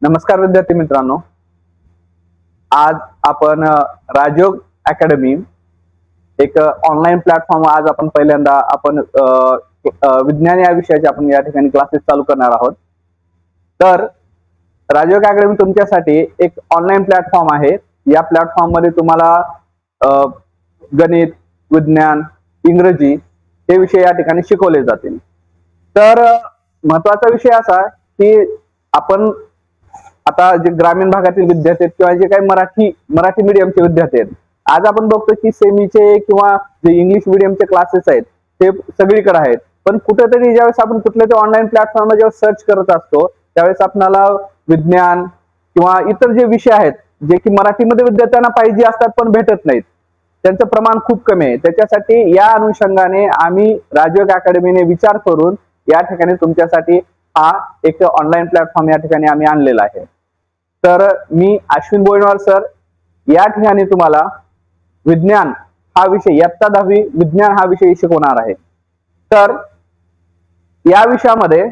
नमस्कार विद्यार्थी मित्रांनो, आज आपण राजयोग अकॅडमी एक ऑनलाईन प्लॅटफॉर्म आज आपण पहिल्यांदा आपण विज्ञान या विषयाचे आपण या ठिकाणी क्लासेस चालू करणार आहोत। तर राजयोग अकॅडमी तुमच्यासाठी एक ऑनलाईन प्लॅटफॉर्म आहे। या प्लॅटफॉर्म मध्ये तुम्हाला गणित, विज्ञान, इंग्रजी हे विषय या ठिकाणी शिकवले जातील। तर महत्त्वाचा विषय असा की आपण आता जे ग्रामीण भागातील विद्यार्थी आहेत किंवा जे काही मराठी मीडियमचे विद्यार्थी आहेत, आज आपण बघतो की सेमीचे किंवा जे इंग्लिश मीडियमचे क्लासेस आहेत ते सगळीकडे आहेत। पण कुठेतरी ज्यावेळेस आपण कुठल्या तरी ऑनलाईन प्लॅटफॉर्मला जेव्हा सर्च करत असतो त्यावेळेस आपल्याला विज्ञान किंवा इतर जे विषय आहेत जे की मराठीमध्ये विद्यार्थ्यांना पाहिजे असतात पण भेटत नाहीत, त्यांचं प्रमाण खूप कमी आहे। त्याच्यासाठी या अनुषंगाने आम्ही राजयोग अकॅडमीने विचार करून या ठिकाणी तुमच्यासाठी हा एक ऑनलाईन प्लॅटफॉर्म या ठिकाणी आम्ही आणलेला आहे। तर मी अश्विन बोईनवार सर या ठिकाणी तुम्हाला विज्ञान हा विषय इयत्ता 10वी विज्ञान हा विषय शिकवणार आहे। तर या विषयामध्ये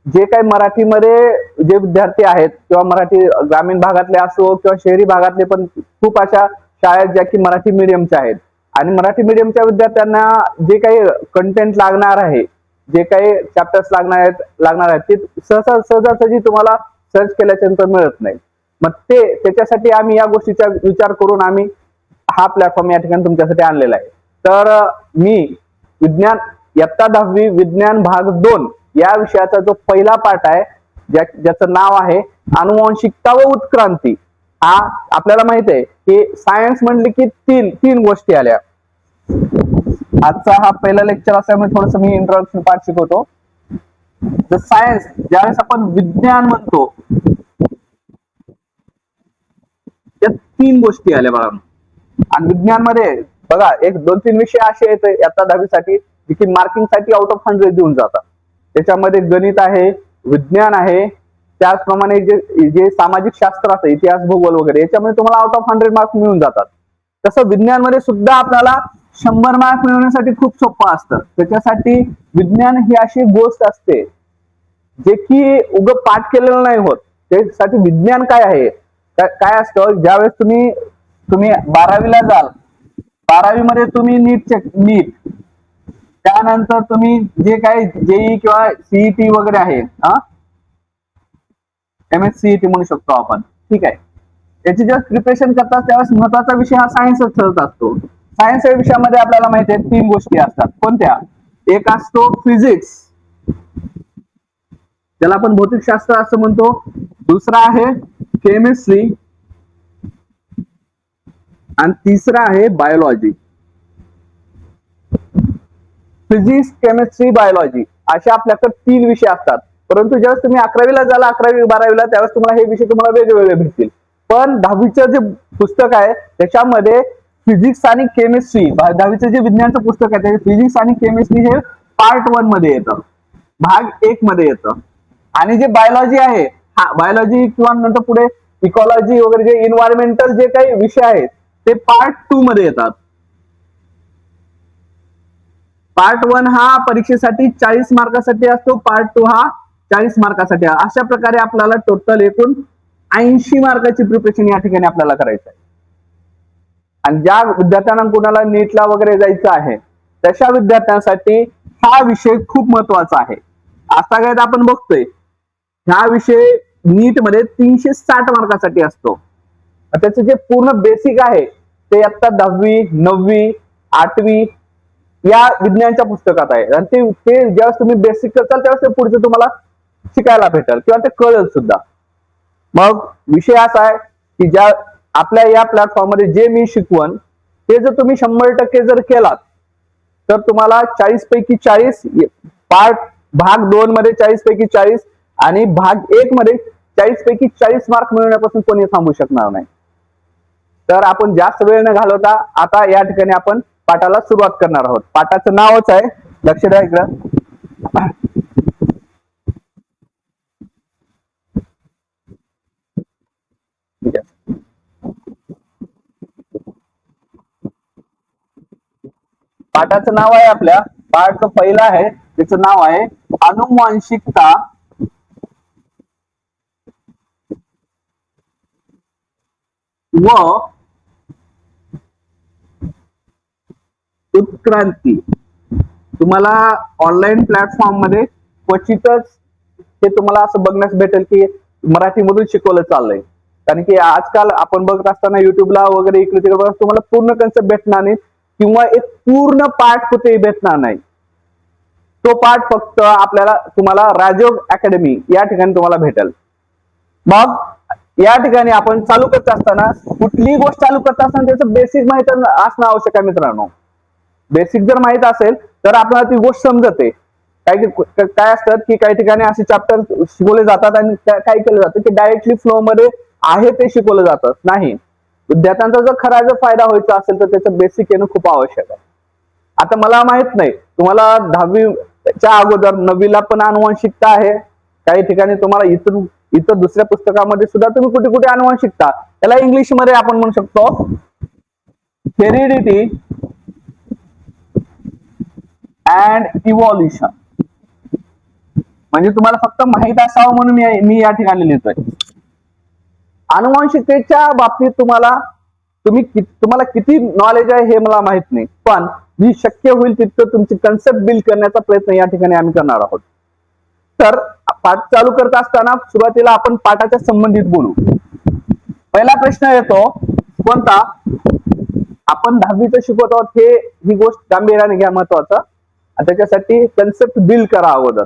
जे काही मराठीमध्ये जे विद्यार्थी आहेत किंवा मराठी ग्रामीण भागातले असो किंवा शहरी भागातले पण खूप अशा शाळा ज्या की मराठी मीडियमच्या आहेत आणि मराठी मीडियमच्या विद्यार्थ्यांना जे काही कंटेंट लागणार आहे, जे काही चॅप्टर्स लागणार आहेत ते सहजासहजी तुम्हाला सर्च केल्याच्या नंतर मिळत नाही। मग त्याच्यासाठी आम्ही या गोष्टीचा विचार करून आम्ही हा प्लॅटफॉर्म या ठिकाणी तुमच्यासाठी आणलेला आहे। तर मी विज्ञान इयत्ता 10वी विज्ञान भाग 2 या विषयाचा जो पहिला पाठ आहे ज्याचं नाव आहे आनुवंशिकता व उत्क्रांती। हा आपल्याला माहित आहे की सायन्स म्हणले की तीन गोष्टी आल्या। आजचा हा पहिला लेक्चर असल्यामुळे थोडस मी इंट्रोडक्शन पार्ट शिकवतो। सायन्स ज्यावेळेस आपण विज्ञान म्हणतो त्या 3 गोष्टी आल्या बघा। आणि विज्ञान मध्ये बघा एक 2-3 विषय असे आहेत इयत्ता 10वी साठी जे की मार्किंग साठी आउट ऑफ 100 देऊन जातात। त्याच्यामध्ये गणित आहे, विज्ञान आहे, त्याचप्रमाणे जे सामाजिक शास्त्र असतं इतिहास, भूगोल वगैरे याच्यामध्ये तुम्हाला आउट ऑफ 100 मार्क्स मिळून जातात। तसं विज्ञान मध्ये सुद्धा आपल्याला 100 मार्क्स मिळवण्यासाठी खूप सोपं असतं। त्याच्यासाठी विज्ञान ही अशी गोष्ट असते जे की उग पाठ केलेलं नाही होत। त्यासाठी विज्ञान काय आहे, काय असतं, ज्यावेळेस तुम्ही 12वीला जाल, 12वी मध्ये तुम्ही नीट त्यानंतर तुम्ही जे काही जेई किंवा सीईटी वगैरे आहे, MSCET म्हणू शकतो आपण, ठीक आहे, त्याची जेव्हा प्रिपरेशन करतात त्यावेळेस महत्वाचा विषय हा सायन्सच ठरत असतो। सायन्स या विषयामध्ये आपल्याला माहिती आहे 3 गोष्टी असतात। कोणत्या? एक असतो फिजिक्स, त्याला आपण भौतिकशास्त्र असं म्हणतो, दुसरा आहे केमिस्ट्री आणि तिसरा आहे बायोलॉजी। फिजिक्स, केमिस्ट्री, बायोलॉजी असे आपल्याकडे 3 विषय असतात। परंतु ज्यावेळेस तुम्ही 11वीला झाला, 11वी 12वीला, त्यावेळेस तुम्हाला हे विषय तुम्हाला वेगवेगळे भेटतील। पण 10वीचं जे पुस्तक आहे त्याच्यामध्ये फिजिक्स आणि केमिस्ट्री, 10वीचं जे विज्ञानचं पुस्तक आहे त्याचे फिजिक्स आणि केमिस्ट्री हे पार्ट 1 मध्ये येतं, भाग 1 मध्ये येतं। आणि जे बायोलॉजी आहे, बायोलॉजी किंवा नंतर पुढे इकॉलॉजी वगैरे जे इन्व्हायरमेंटल जे काही विषय आहेत ते पार्ट 2 मध्ये येतात। पार्ट 1 हा परीक्षेसाठी 40 मार्कासाठी असतो, पार्ट 2 हा 40 मार्कासाठी। अशा प्रकारे आपल्याला टोटल एकूण 80 मार्काची प्रिपरेशन या ठिकाणी आपल्याला करायचं आहे। आणि ज्या विद्यार्थ्यांना कोणाला नीटला वगैरे जायचं आहे तशा विद्यार्थ्यांसाठी हा विषय खूप महत्वाचा आहे। आता काय आपण बघतोय हा विषय नीट मध्ये 360 मार्कासाठी असतो। त्याचं जे पूर्ण बेसिक आहे ते इयत्ता 10वी 9वी 8वी या विज्ञानच्या पुस्तकात आहे। आणि ते ज्यावेळेस तुम्ही बेसिक करताल त्यावेळेस ते पुढचं तुम्हाला शिकायला भेटेल किंवा ते कळेल सुद्धा। मग विषय असा आहे की ज्या आपल्या या प्लॅटफॉर्म मध्ये जे मी शिकवण ते जर तुम्ही 100% जर केलात तर तुम्हाला 40 पैकी 40 भाग 2 मध्ये 40 पैकी 40 आणि भाग 1 मध्ये 40 पैकी 40 मार्क मिळवण्यापासून कोणी थांबू शकणार नाही। तर आपण जास्त वेळ न घालवता आता या ठिकाणी आपण पाठाला सुरुवात करणार आहोत। पाठाचं नावच आहे, लक्ष द्या इकडं, पाठाचं नाव आहे आपल्या पाठ पहिला आहे त्याचं नाव आहे आनुवंशिकता व उत्क्रांती. तुम्हाला ऑनलाईन प्लॅटफॉर्म मध्ये क्वचितच हे तुम्हाला असं बघण्यास भेटेल की मराठीमधून शिकवलं चाललंय. कारण की आजकाल आपण बघत असताना युट्यूबला वगैरे इकडे तिकडे तुम्हाला पूर्ण कन्सेप्ट भेटणार नाही किंवा एक पूर्ण पाठ कुठेही भेटणार नाही. तो पाठ फक्त आपल्याला तुम्हाला राजयोग अकॅडमी या ठिकाणी तुम्हाला भेटेल. मग या ठिकाणी आपण चालू करत असताना कुठलीही गोष्ट चालू करत असताना त्याचं बेसिक माहिती असणं आवश्यक आहे मित्रांनो. बेसिक जर माहित असेल तर आपल्याला ती गोष्ट समजते. काय असतात की काही ठिकाणी असे चॅप्टर शिकवले जातात आणि काय केलं जातं की डायरेक्टली फ्लो मध्ये आहे ते शिकवलं जातं. नाही, विद्यार्थ्यांचा जर खरा जर फायदा व्हायचा असेल तर त्याचं बेसिक येणं खूप आवश्यक आहे. आता मला माहित नाही तुम्हाला 10वीच्या अगोदर 9वीला पण आनुवंशिकता आहे. काही ठिकाणी तुम्हाला इतर दुसऱ्या पुस्तकामध्ये सुद्धा तुम्ही कुठे कुठे आनुवंशिकता, त्याला इंग्लिश मध्ये आपण म्हणू शकतो हेरिडिटी अँड इव्हॉल्युशन. म्हणजे तुम्हाला फक्त माहित असावं म्हणून मी या ठिकाणी लिहितोय. आनुवंशिकतेच्या बाबतीत तुम्हाला किती नॉलेज आहे हे मला माहित नाही, पण जी शक्य होईल तितकं तुमची कन्सेप्ट बिल्ड करण्याचा प्रयत्न या ठिकाणी आम्ही करणार आहोत. तर पाठ चालू करत असताना सुरुवातीला आपण पाठाच्या संबंधित बोलू. पहिला प्रश्न येतो कोणता? आपण 10वीचं शिकवत आहोत ही गोष्ट गांभीर्याने घ्या, महत्वाचं. त्याच्यासाठी कन्सेप्ट बिल्ड करा अगोदर.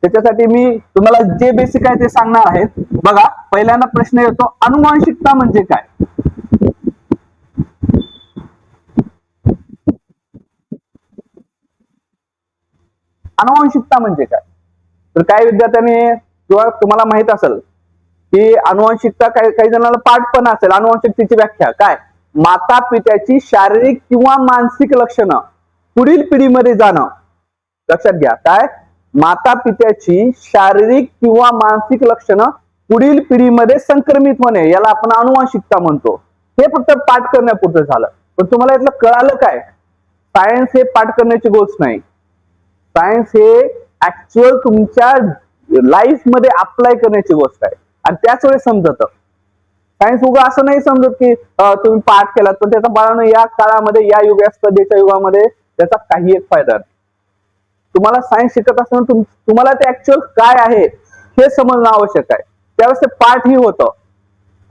त्याच्यासाठी मी तुम्हाला जे बेसिक आहे ते सांगणार आहेत. बघा, पहिल्यांदा प्रश्न येतो आनुवंशिकता म्हणजे काय? आनुवंशिकता म्हणजे काय? तर काही विद्यार्थ्यांनी किंवा तुम्हाला माहित असेल की आनुवंशिकता काही जणांना पाठ पण असेल. आनुवंशिकतेची व्याख्या काय? माता पित्याची शारीरिक किंवा मानसिक लक्षणं पुढील पिढीमध्ये जाणं. लक्षात घ्या, काय? माता पित्याची शारीरिक किंवा मानसिक लक्षणं पुढील पिढीमध्ये संक्रमित होणे याला आपण आनुवंशिकता म्हणतो. हे फक्त पाठ करण्यापुरतं झालं. पण तुम्हाला यातलं कळालं काय? सायन्स हे पाठ करण्याची गोष्ट नाही. सायन्स हे ऍक्च्युअल तुमच्या लाईफ मध्ये अप्लाय करण्याची गोष्ट आहे आणि त्याच वेळेस समजत. सायन्स उगा असं नाही समजत की तुम्ही पाठ केलात पण त्याचा बाळानं या काळामध्ये या स्पर्धेच्या युगामध्ये त्याचा काही एक फायदा नाही. तुम्हाला सायन्स शिकत असताना तुम्हाला ते ऍक्च्युअल काय आहे हे समजणं आवश्यक आहे. त्यावेळेस ते पाठ ही होतं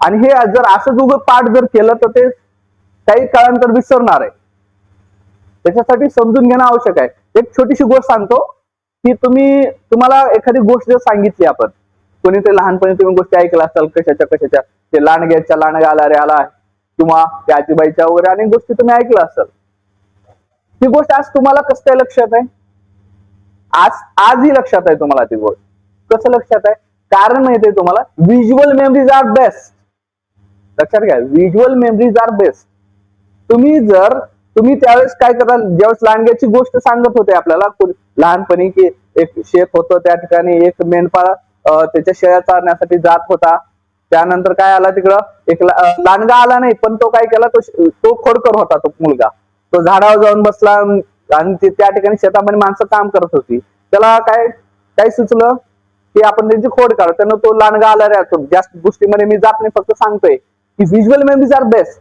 आणि हे जर असंच उगं पाठ जर केलं तर ते काही काळानंतर विसरणार आहे. त्याच्यासाठी समजून घेणं आवश्यक आहे. एक छोटीशी गोष्ट सांगतो की तुम्हाला एखादी गोष्ट जर सांगितली, आपण कोणीतरी लहानपणी तुम्ही गोष्टी ऐकल्या असाल कशाच्या ते लांडग्याच्या लांडगा आला रे आला किंवा त्या आजीबाईच्या वगैरे अनेक गोष्टी तुम्ही ऐकल्या असाल. ती गोष्ट आज तुम्हाला कसं काय लक्षात आहे? आजही लक्षात आहे तुम्हाला ती गोष्ट. कसं लक्षात आहे? कारण माहिती आहे तुम्हाला, व्हिज्युअल मेमरीज आर बेस्ट. लक्षात घ्या, व्हिज्युअल मेमरीज आर बेस्ट. तुम्ही त्यावेळेस काय कराल, ज्यावेळेस लांडग्याची गोष्ट सांगत होते आपल्याला लहानपणी की एक शेत होतं, त्या ठिकाणी एक मेंढपाळ त्याच्या शेळ्या चारण्यासाठी जात होता. त्यानंतर काय आला, तिकडं एक लांडगा आला नाही, पण तो काय केला, तो खोडकर होता तो मुलगा. तो झाडावर जाऊन बसला आणि त्या ठिकाणी शेतामध्ये माणसं काम करत होती. त्याला काय सुचलं की आपण त्यांची खोड काढू. त्यानं तो लांडगा आला रे, जास्त गोष्टीमध्ये मी जात नाही, फक्त सांगतोय की व्हिज्युअल मेमरीज आर बेस्ट.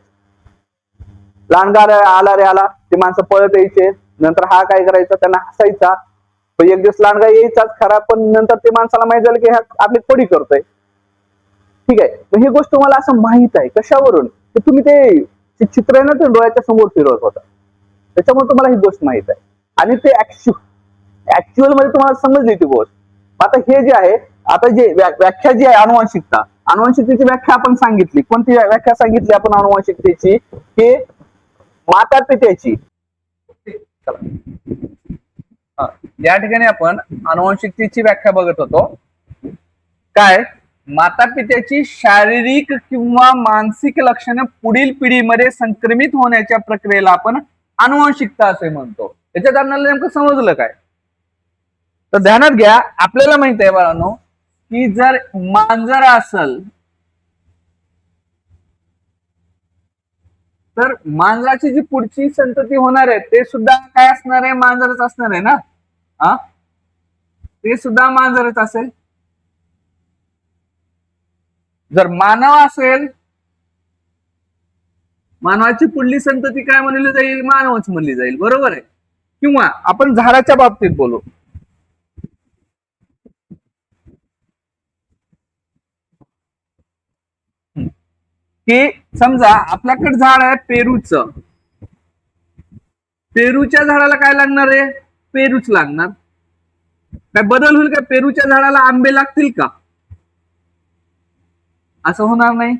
लांडगा आला रे आला, ते माणसं पळत यायचे. नंतर हा काय करायचा, त्यांना हसायचा. एक दिवस लांडगा यायचाच खरा, पण नंतर ते माणसाला माहित झालं की हा आपली खोडी करतोय. ठीक आहे, ही गोष्ट तुम्हाला असं माहित आहे कशावरून? तुम्ही ते चित्र आहे ना ते डोळ्याच्या समोर फिरवत होता, त्याच्यामुळे तुम्हाला ही गोष्ट माहित आहे आणि ते ऍक्च्युअल मध्ये तुम्हाला समजली ती गोष्ट. आता हे जे आहे, आता जे व्याख्या जी आहे अनुवंशिकतेची व्याख्या आपण सांगितली. कोणती व्याख्या सांगितली आपण अनुवंशिकतेची? की माता पित्याची. या ठिकाणी आपण अनुवंशिकतेची व्याख्या बघत होतो. काय? माता पित्याची शारीरिक किंवा मानसिक लक्षणे पुढील पिढीमध्ये संक्रमित होण्याच्या प्रक्रियेला आपण अनुवंशिकता असे म्हणतो. त्याच्यात आपल्याला नेमकं समजलं काय? तर ध्यानात घ्या, आपल्याला माहित आहे बाळांनो की जर मांजर असेल तर मांजराची जी पुढची संतती होणार आहे ते सुद्धा काय असणार आहे? मांजरच असणार आहे ना. ते सुद्धा मांजरच असेल. जर मानव असेल मानवाची पुढली संतती काय म्हणली जाईल? मानवच म्हणली जाईल, बरोबर आहे. किंवा आपण झाडाच्या बाबतीत बोलू, की समजा आपल्याकडे झाड आहे पेरूचं. पेरूच्या झाडाला काय लागणार आहे? पेरूच लागणार. काय बदल होईल का? पेरूच्या झाडाला आंबे लागतील का? असं होणार नाही.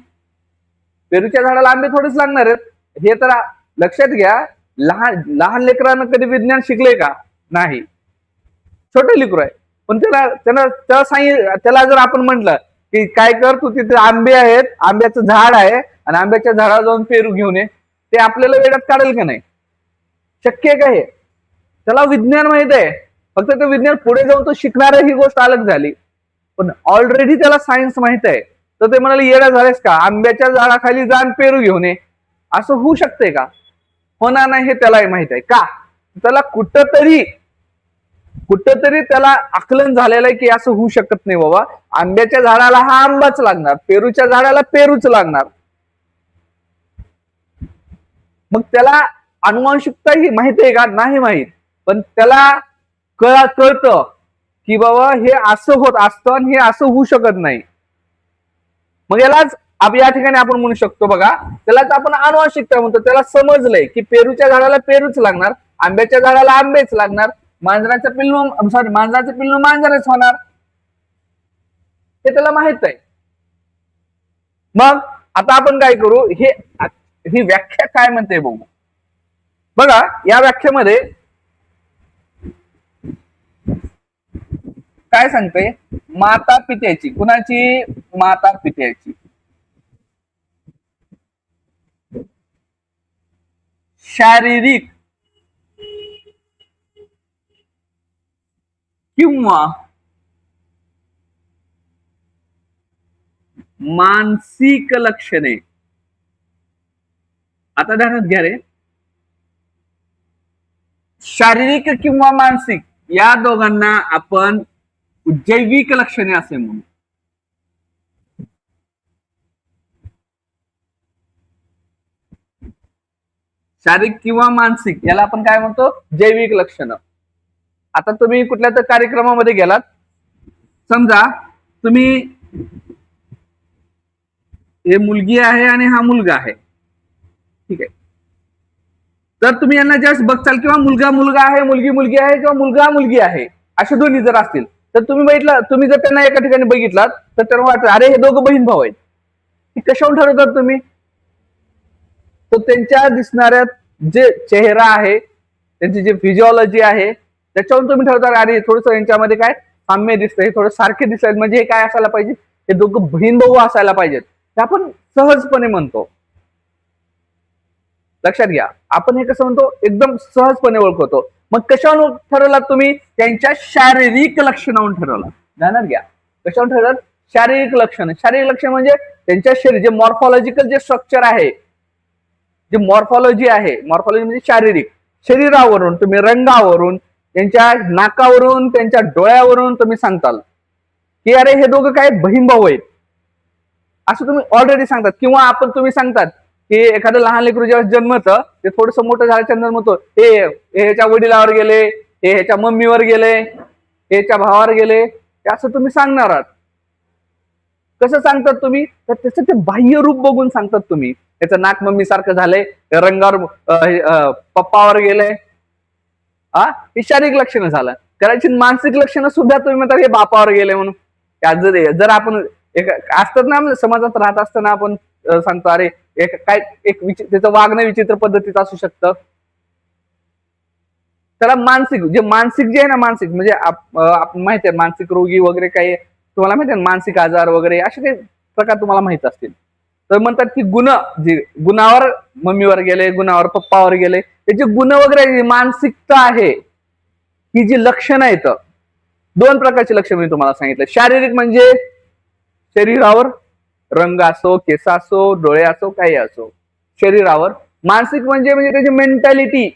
पेरूच्या झाडाला आंबे थोडेच लागणार आहेत. हे तर लक्षात घ्या. लहान लहान लेकरांना कधी विज्ञान शिकले का? नाही. छोटे लेकरू आहे, पण त्याला जर आपण म्हटलं की काय कर, तू तिथे आंबे आहेत, आंब्याचं झाड आहे आणि आंब्याच्या झाडावर जाऊन पेरू घेऊन ये, ते आपल्याला वेड्यात काढेल का नाही? शक्य आहे का हे? त्याला विज्ञान माहित आहे. फक्त ते विज्ञान पुढे जाऊन तो शिकणार आहे, ही गोष्ट अलग झाली. पण ऑलरेडी त्याला सायन्स माहित आहे. तर ते म्हणाले येडा झालेस का? आंब्याच्या झाडाखाली जाण पेरू घेऊन ये. असं होऊ शकते का? होणार नाही, हे त्यालाही माहित आहे. का? त्याला कुठंतरी त्याला आकलन झालेलं आहे की असं होऊ शकत नाही बाबा. आंब्याच्या झाडाला हा आंबाच लागणार, पेरूच्या झाडाला पेरूच लागणार. मग त्याला अनुवांशिकता ही माहिती आहे का? नाही माहीत. पण त्याला कळतं की बाबा हे असं होत असतं आणि हे असं होऊ शकत नाही. मग यालाच या ठिकाणी आपण म्हणू शकतो बघा, त्यालाच आपण अनुवांशिकता म्हणतो. त्याला समजलंय की पेरूच्या झाडाला पेरूच लागणार, आंब्याच्या झाडाला आंबेच लागणार, मांजराचं पिल्लू मांजरच होणार, हे त्याला माहित आहे. मग आता आपण काय करू, ही व्याख्या काय म्हणते बघू. बघा या व्याख्येमध्ये काय सांगते? माता पित्याची, कुणाची? माता पित्याची शारीरिक किंवा मानसिक लक्षणे. आता ध्यानात घ्या रे, शारीरिक किंवा मानसिक या दोघांना आपण जैविक लक्षणे असे म्हणू. शारीरिक किंवा मानसिक याला आपण काय म्हणतो? जैविक लक्षणं. आता तुम्ही कुठल्या तर कार्यक्रमामध्ये गेलात, समजा तुम्ही, हे मुलगी आहे आणि हा मुलगा आहे, ठीक आहे. तर तुम्ही यांना जस्ट बघचाल किंवा मुलगा मुलगा आहे, मुलगी मुलगी आहे, किंवा मुलगा मुलगी आहे, असे दोन्ही जर असतील तर तुम्ही जर त्यांना एका ठिकाणी बघितलात तर त्यांना वाटतं अरे हे दोघं बहीण भाऊ आहेत. कशावर ठरवतात तुम्ही? तर त्यांच्या दिसणाऱ्या जे चेहरा आहे, त्यांची जी फिजिओलॉजी आहे, त्याच्यावरून तुम्ही ठरवता अरे थोडस यांच्यामध्ये काय साम्य दिसतंय, थोडं सारखे दिसत, म्हणजे हे काय असायला पाहिजे? हे दोघं बहीण भाऊ असायला पाहिजेत, हे आपण सहजपणे म्हणतो. लक्षात घ्या, आपण हे कसं म्हणतो? एकदम सहजपणे ओळखतो. मग कशावरून ठरवलात तुम्ही? त्यांच्या शारीरिक लक्षणावरून ठरवला. ध्यानात घ्या, कशावरून ठरवलं? शारीरिक लक्षण. शारीरिक लक्षण म्हणजे त्यांच्या शरीर जे मॉर्फॉलॉजिकल जे स्ट्रक्चर आहे, जे मॉर्फॉलॉजी आहे, मॉर्फॉलॉजी म्हणजे शारीरिक, शरीरावरून तुम्ही रंगावरून, त्यांच्या नाकावरून, त्यांच्या डोळ्यावरून तुम्ही सांगताल की अरे हे दोघं काय बहीण भाऊ आहेत, असं तुम्ही ऑलरेडी सांगतात. किंवा तुम्ही सांगतात की एखादं लहान लेकरू जेव्हा जन्मतं ते थोडस मोठं झाल्याच्या नंतर म्हणतो हे ह्याच्या वडिलावर गेले, हे ह्याच्या मम्मीवर गेले, हे ह्याच्या भावावर गेले, असं तुम्ही सांगणार आहात. कसं सांगतात तुम्ही? तर त्याचं ते बाह्य रूप बघून सांगतात तुम्ही. त्याचं नाक मम्मी सारखं झालंय, रंगावर पप्पावर गेलंय, हे शारीरिक लक्षणं झालं. कदाचित मानसिक लक्षणं सुद्धा तुम्ही म्हणतात हे बापावर गेले म्हणून. जर आपण असतात ना समाजात राहत असताना आपण सांगतो अरे त्याचं वागणं विचित्र पद्धतीचं असू शकतं, त्याला मानसिक जे आहे ना, मानसिक म्हणजे आपण माहिती आहे मानसिक रोगी वगैरे काही तुम्हाला माहिती आहे, मानसिक आजार वगैरे असे काही प्रकार तुम्हाला माहित असतील. तर म्हणतात की गुणावर मम्मीवर गेले, गुणावर पप्पावर गेले, त्याचे गुण वगैरे मानसिकता आहे. ही जी लक्षणं आहेत, दोन प्रकारची लक्षणं मी तुम्हाला सांगितलं. शारीरिक म्हणजे शरीरावर रंग असो, केस असो, डोळे असो, काही असो, शरीरावर. मानसिक म्हणजे त्याची मेंटॅलिटी.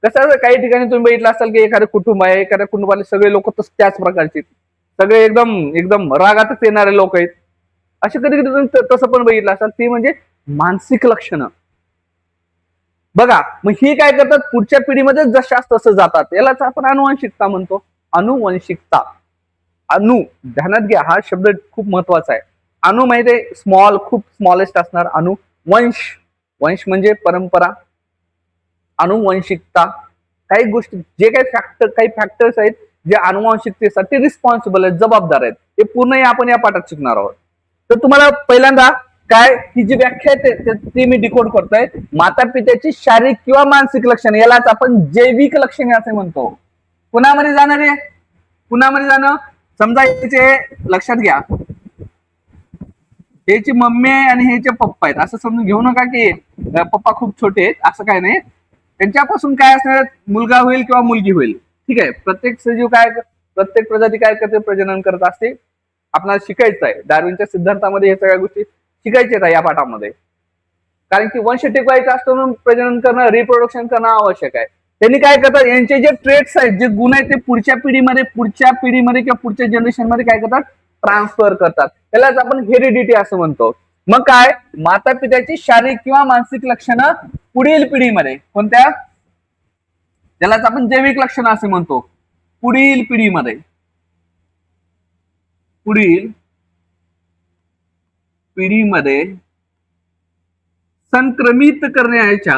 कसं काही ठिकाणी तुम्ही बघितलं असाल की एखादं कुटुंब आहे, एखाद्या कुटुंबाले सगळे लोक त्याच प्रकारचे, सगळे एकदम रागातच येणारे लोक आहेत. असे कधी कधी तुम्ही तसं पण बघितलं असाल. ती म्हणजे मानसिक लक्षणं बघा, मग ही काय करतात पुढच्या पिढीमध्ये जशास तसं जातात, यालाच आपण अनुवंशिकता म्हणतो. अनुवंशिकता. अनु, ध्यानात घ्या, हा शब्द खूप महत्वाचा आहे. अनु माहिती आहे, स्मॉल, खूप स्मॉलेस्ट असणार अनु. वंश, वंश म्हणजे परंपरा. अनुवंशिकता, काही गोष्टी, जे काही फॅक्टर्स आहेत जे अनुवंशिकतेसाठी रिस्पॉन्सिबल आहेत, जबाबदार आहेत, हे पूर्ण आपण या पाठात शिकणार आहोत. तर तुम्हाला पहिल्यांदा काय, ही जी व्याख्या आहे ती मी डिकोड करतोय. माता पित्याची शारीरिक किंवा मानसिक लक्षणे, यालाच आपण जैविक लक्षणे असे म्हणतो. कुणामध्ये जाणार आहे, कुणामध्ये जाणं, समजा याचे लक्षात घ्या, ह्याची मम्मी आहे आणि ह्याचे पप्पा आहेत, असं समजून घेऊ नका की पप्पा खूप छोटे आहेत, असं काय नाही. त्यांच्यापासून काय असणार, मुलगा होईल किंवा मुलगी होईल. ठीक आहे, प्रत्येक सजीव काय, प्रत्येक प्रजाती काय करते, प्रजनन करत असते. आपल्याला शिकायचं आहे, डार्विनच्या सिद्धांतामध्ये हे सगळ्या गोष्टी शिकायच्या आहेत या पाठामध्ये. कारण की वंश टिकवायचं असतं म्हणून प्रजनन करणं, रिप्रोडक्शन करणं आवश्यक आहे. त्यांनी काय करतात, यांचे जे ट्रेट्स आहेत, जे गुण आहेत, ते पुढच्या पिढीमध्ये किंवा पुढच्या जनरेशन मध्ये काय करतात, ट्रान्सफर करतात. त्यालाच आपण हेरिडिटी असं म्हणतो. मग काय, माता पित्याची शारीरिक किंवा मानसिक लक्षणं पुढील पिढीमध्ये, कोणत्या, त्यालाच आपण जैविक लक्षणं असे म्हणतो. पुढील पिढीमध्ये, पुढील पिढीमध्ये संक्रमित करण्याच्या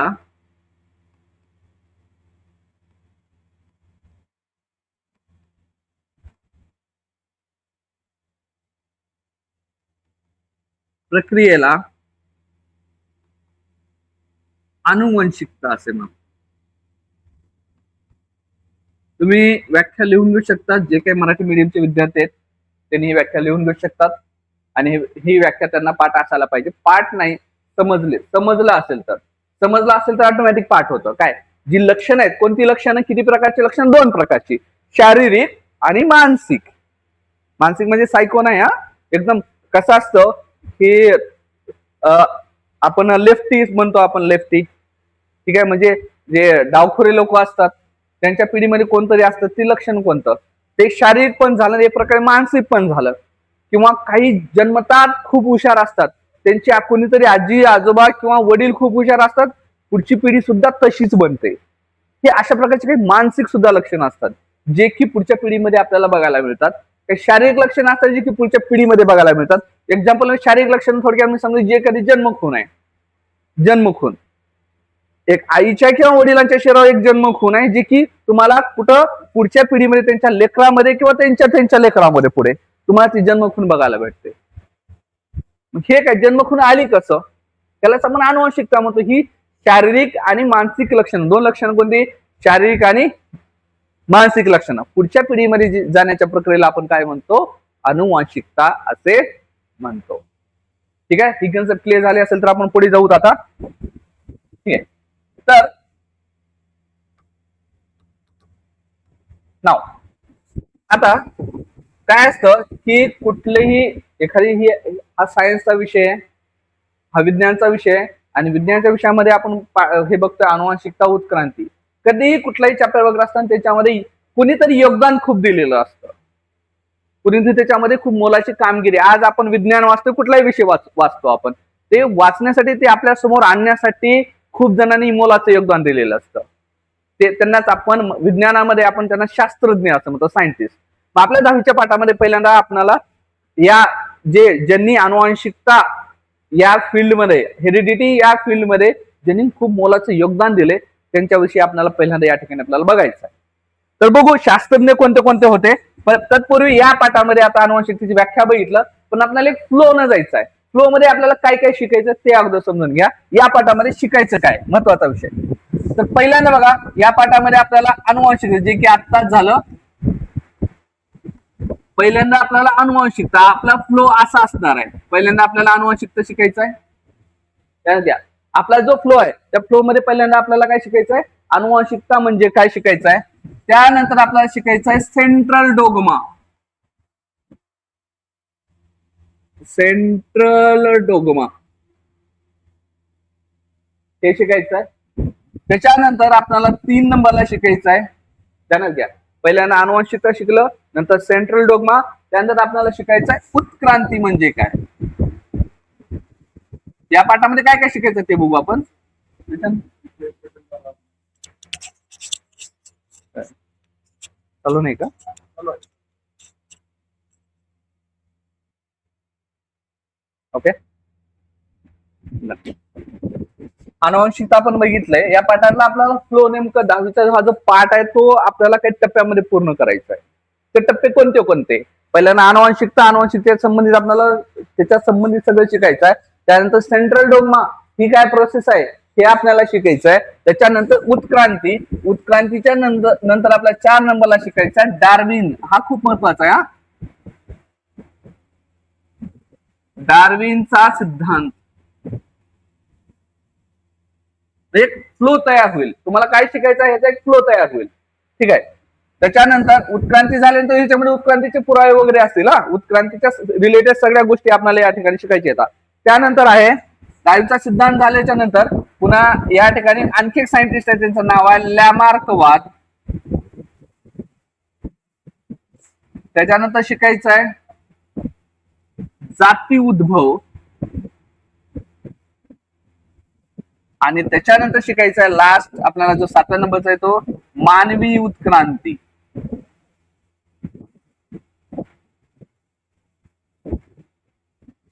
प्रक्रियेला अनुवंशिकता असे म्हणतात. तुम्ही व्याख्या लिहून घेऊ शकता, जे काही मराठी मीडियमचे विद्यार्थी आहेत त्यांनी ही व्याख्या लिहून घेऊ शकतात. आणि ही व्याख्या त्यांना पाठ असायला पाहिजे. पाठ नाही, समजलं असेल तर ऑटोमॅटिक पाठ होतं. काय, जी लक्षणं आहेत, कोणती लक्षणं, किती प्रकारची लक्षणं, 2 प्रकारची, शारीरिक आणि मानसिक. मानसिक म्हणजे सायको नाही, हा एकदम कसं असतं की आपण लेफ्टी म्हणतो, आपण लेफ्टी, ठीक आहे, म्हणजे जे डावखोरे लोक असतात त्यांच्या पिढीमध्ये कोणतरी असतं, ते लक्षण कोणतं, ते शारीरिक पण झालं, एक प्रकारे मानसिक पण झालं. किंवा काही जन्मतात खूप हुशार असतात, त्यांची कोणीतरी आजी आजोबा किंवा वडील खूप हुशार असतात, पुढची पिढी सुद्धा तशीच बनते. हे अशा प्रकारचे काही मानसिक सुद्धा लक्षणं असतात, जे की पुढच्या पिढीमध्ये आपल्याला बघायला मिळतात. काही शारीरिक लक्षणं असतात जे की पुढच्या पिढीमध्ये बघायला मिळतात. एक्झाम्पल, शारीरिक लक्षण थोडक्यात मी सांगतो, जे कधी जन्मखून आहे, जन्मखून, एक आईच्या किंवा वडिलांच्या शरीरावर एक जन्मखून आहे, जे की तुम्हाला कुठं पुढच्या पिढीमध्ये, त्यांच्या लेकरामध्ये किंवा त्यांच्या लेकरामध्ये पुढे तुम्हाला ती जन्मखून बघायला भेटते. हे काय, जन्मखून आली कसं, त्यालाच आपण अनुवंशिकता म्हणतो. ही शारीरिक आणि मानसिक लक्षणं, 2 लक्षणं कोणती, शारीरिक आणि मानसिक लक्षणं, पुढच्या पिढीमध्ये जाण्याच्या प्रक्रियेला आपण काय म्हणतो, अनुवंशिकता असे म्हणतो. ठीक आहे, ही कन्सेप्ट क्लिअर झाली असेल तर आपण पुढे जाऊत आता. ठीक आहे, तर नाव, आता काय असतं की कुठलेही एखादी, हा सायन्सचा विषय आहे, हा विज्ञानचा विषय आहे, आणि विज्ञानाच्या विषयामध्ये आपण हे बघतोय अनुवांशिकता, उत्क्रांती. कधीही कुठलाही चॅप्टर वगैरे असताना त्याच्यामध्ये कुणीतरी योगदान खूप दिलेलं असतं, कुणीतरी त्याच्यामध्ये खूप मोलाची कामगिरी. आज आपण विज्ञान वाचतो, कुठलाही विषय वाचतो आपण, ते वाचण्यासाठी, ते आपल्या समोर आणण्यासाठी खूप जणांनी मोलाचं योगदान दिलेलं असतं. ते त्यांनाच आपण विज्ञानामध्ये आपण त्यांना शास्त्रज्ञ असं म्हणतो, सायंटिस्ट. आपल्या 10वीच्या पाठामध्ये पहिल्यांदा आपल्याला या ज्यांनी अनुवांशिकता या फील्डमध्ये, हेरिडिटी या फील्डमध्ये ज्यांनी खूप मोलाचं योगदान दिले, त्यांच्याविषयी आपल्याला पहिल्यांदा या ठिकाणी आपल्याला बघायचं आहे. तर बघू शास्त्रज्ञ कोणते कोणते होते. पण तत्पूर्वी या पाठामध्ये आता अनुवांशिकतेची व्याख्या बघितलं, पण आपल्याला एक फ्लो न जायचं आहे. फ्लो मध्ये आपल्याला काय काय शिकायचं ते अगोदर समजून घ्या. या पाठामध्ये शिकायचं काय, महत्वाचा विषय. तर पहिल्यांदा बघा, या पाठामध्ये आपल्याला अनुवांशिकता, जे की आत्ताच झालं, पहिल्यांदा आपल्याला अनुवांशिकता, आपला फ्लो असा असणार आहे. पहिल्यांदा आपल्याला अनुवांशिकता शिकायचं आहे. द्या, आपला जो फ्लो आहे त्या फ्लो मध्ये पहिल्यांदा आपल्याला काय शिकायचं आहे, अनुवांशिकता म्हणजे काय शिकायचं आहे. त्यानंतर आपल्याला शिकायचं आहे सेंट्रल डोगमा. सेंट्रल डोगमा हे शिकायचं आहे. त्याच्यानंतर आपल्याला 3 नंबरला शिकायचं आहे. त्यानंतर घ्या, पहिल्यांदा अनुवांशिकता शिकलं, नंतर सेंट्रल डोगमा, त्यानंतर आपल्याला शिकायचं आहे उत्क्रांती म्हणजे काय. या पाठामध्ये काय काय शिकायचं ते बघू आपण. चालू नाही का? ओके, नक्की. अनुवंशिकता आपण बघितलंय. या पाठातला आपल्याला फ्लो नेमकं 10वीचा हा जो पाठ आहे तो आपल्याला काही टप्प्यामध्ये पूर्ण करायचा आहे. ते टप्पे कोणते कोणते? पहिल्यांदा अनुवंशिकता, अनुवंशिकते संबंधित आपल्याला त्याच्या संबंधित सगळं शिकायचं आहे. त्यानंतर सेंट्रल डोग्मा ही काय प्रोसेस आहे हे आपल्याला शिकायचं आहे. त्याच्यानंतर उत्क्रांती, उत्क्रांतीच्या नंतर आपल्याला 4 नंबरला शिकायचा आहे डार्विन. हा खूप महत्वाचा आहे. हा डार्विनचा सिद्धांत. एक फ्लो तयार होईल. तुम्हाला काय शिकायचं आहे याचा एक फ्लो तयार होईल. ठीक आहे. त्याच्यानंतर उत्क्रांती झाल्यानंतर ह्याच्यामध्ये उत्क्रांतीचे पुरावे वगैरे असतील. हा उत्क्रांतीच्या रिलेटेड सगळ्या गोष्टी आपल्याला या ठिकाणी शिकायच्या येतात. त्यानंतर आहे डार्विनचा सिद्धांत झाल्याच्या नंतर पुन्हा या ठिकाणी आणखी एक सायंटिस्ट आहे, त्यांचं नाव आहे लॅमार्कवाद. त्याच्यानंतर शिकायचं आहे जाती उद्भव, आणि त्याच्यानंतर शिकायचा आहे लास्ट आपल्याला जो 7व्या नंबरचा आहे तो मानवी उत्क्रांती.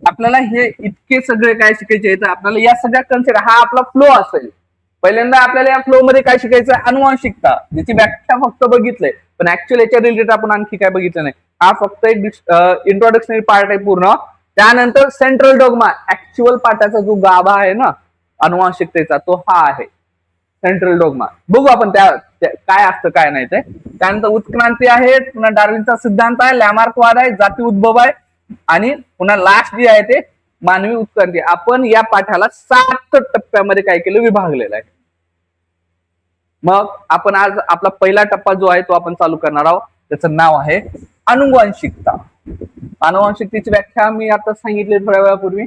आपल्याला हे इतके सगळे काय शिकायचे आहेत. आपल्याला या सगळ्या कन्सेप्ट, हा आपला फ्लो असेल. पहिल्यांदा आपल्याला या फ्लो मध्ये काय शिकायचं, अनुवांशिकता, ज्याची व्याख्या फक्त बघितलंय, पण ऍक्च्युअली याच्या रिलेटेड आपण आणखी काय बघितलं नाही. हा फक्त एक इंट्रोडक्शनरी पार्ट आहे पूर्ण. त्यानंतर सेंट्रल डोग्मा, ऍक्च्युअल पाठाचा जो गाभा आहे ना अनुवांशिकतेचा, तो हा आहे सेंट्रल डोग्मा. बघू आपण त्या काय असतं काय नाही ते. त्यानंतर उत्क्रांती आहे, पुन्हा डार्विनचा सिद्धांत आहे, लॅमार्कवाद आहे, जाती उद्भव आहे, आणि पुन्हा लास्ट जे आहे ते मानवी उत्क्रांती. आपण या पाठाला 7 टप्प्यामध्ये काय केलं, विभागलेलं आहे. मग आपण आज आपला पहिला टप्पा जो आहे तो आपण चालू करणार आहोत. त्याचं नाव आहे अनुवांशिकता. अनुवांशिकतेची व्याख्या मी आता सांगितली थोड्या वेळापूर्वी.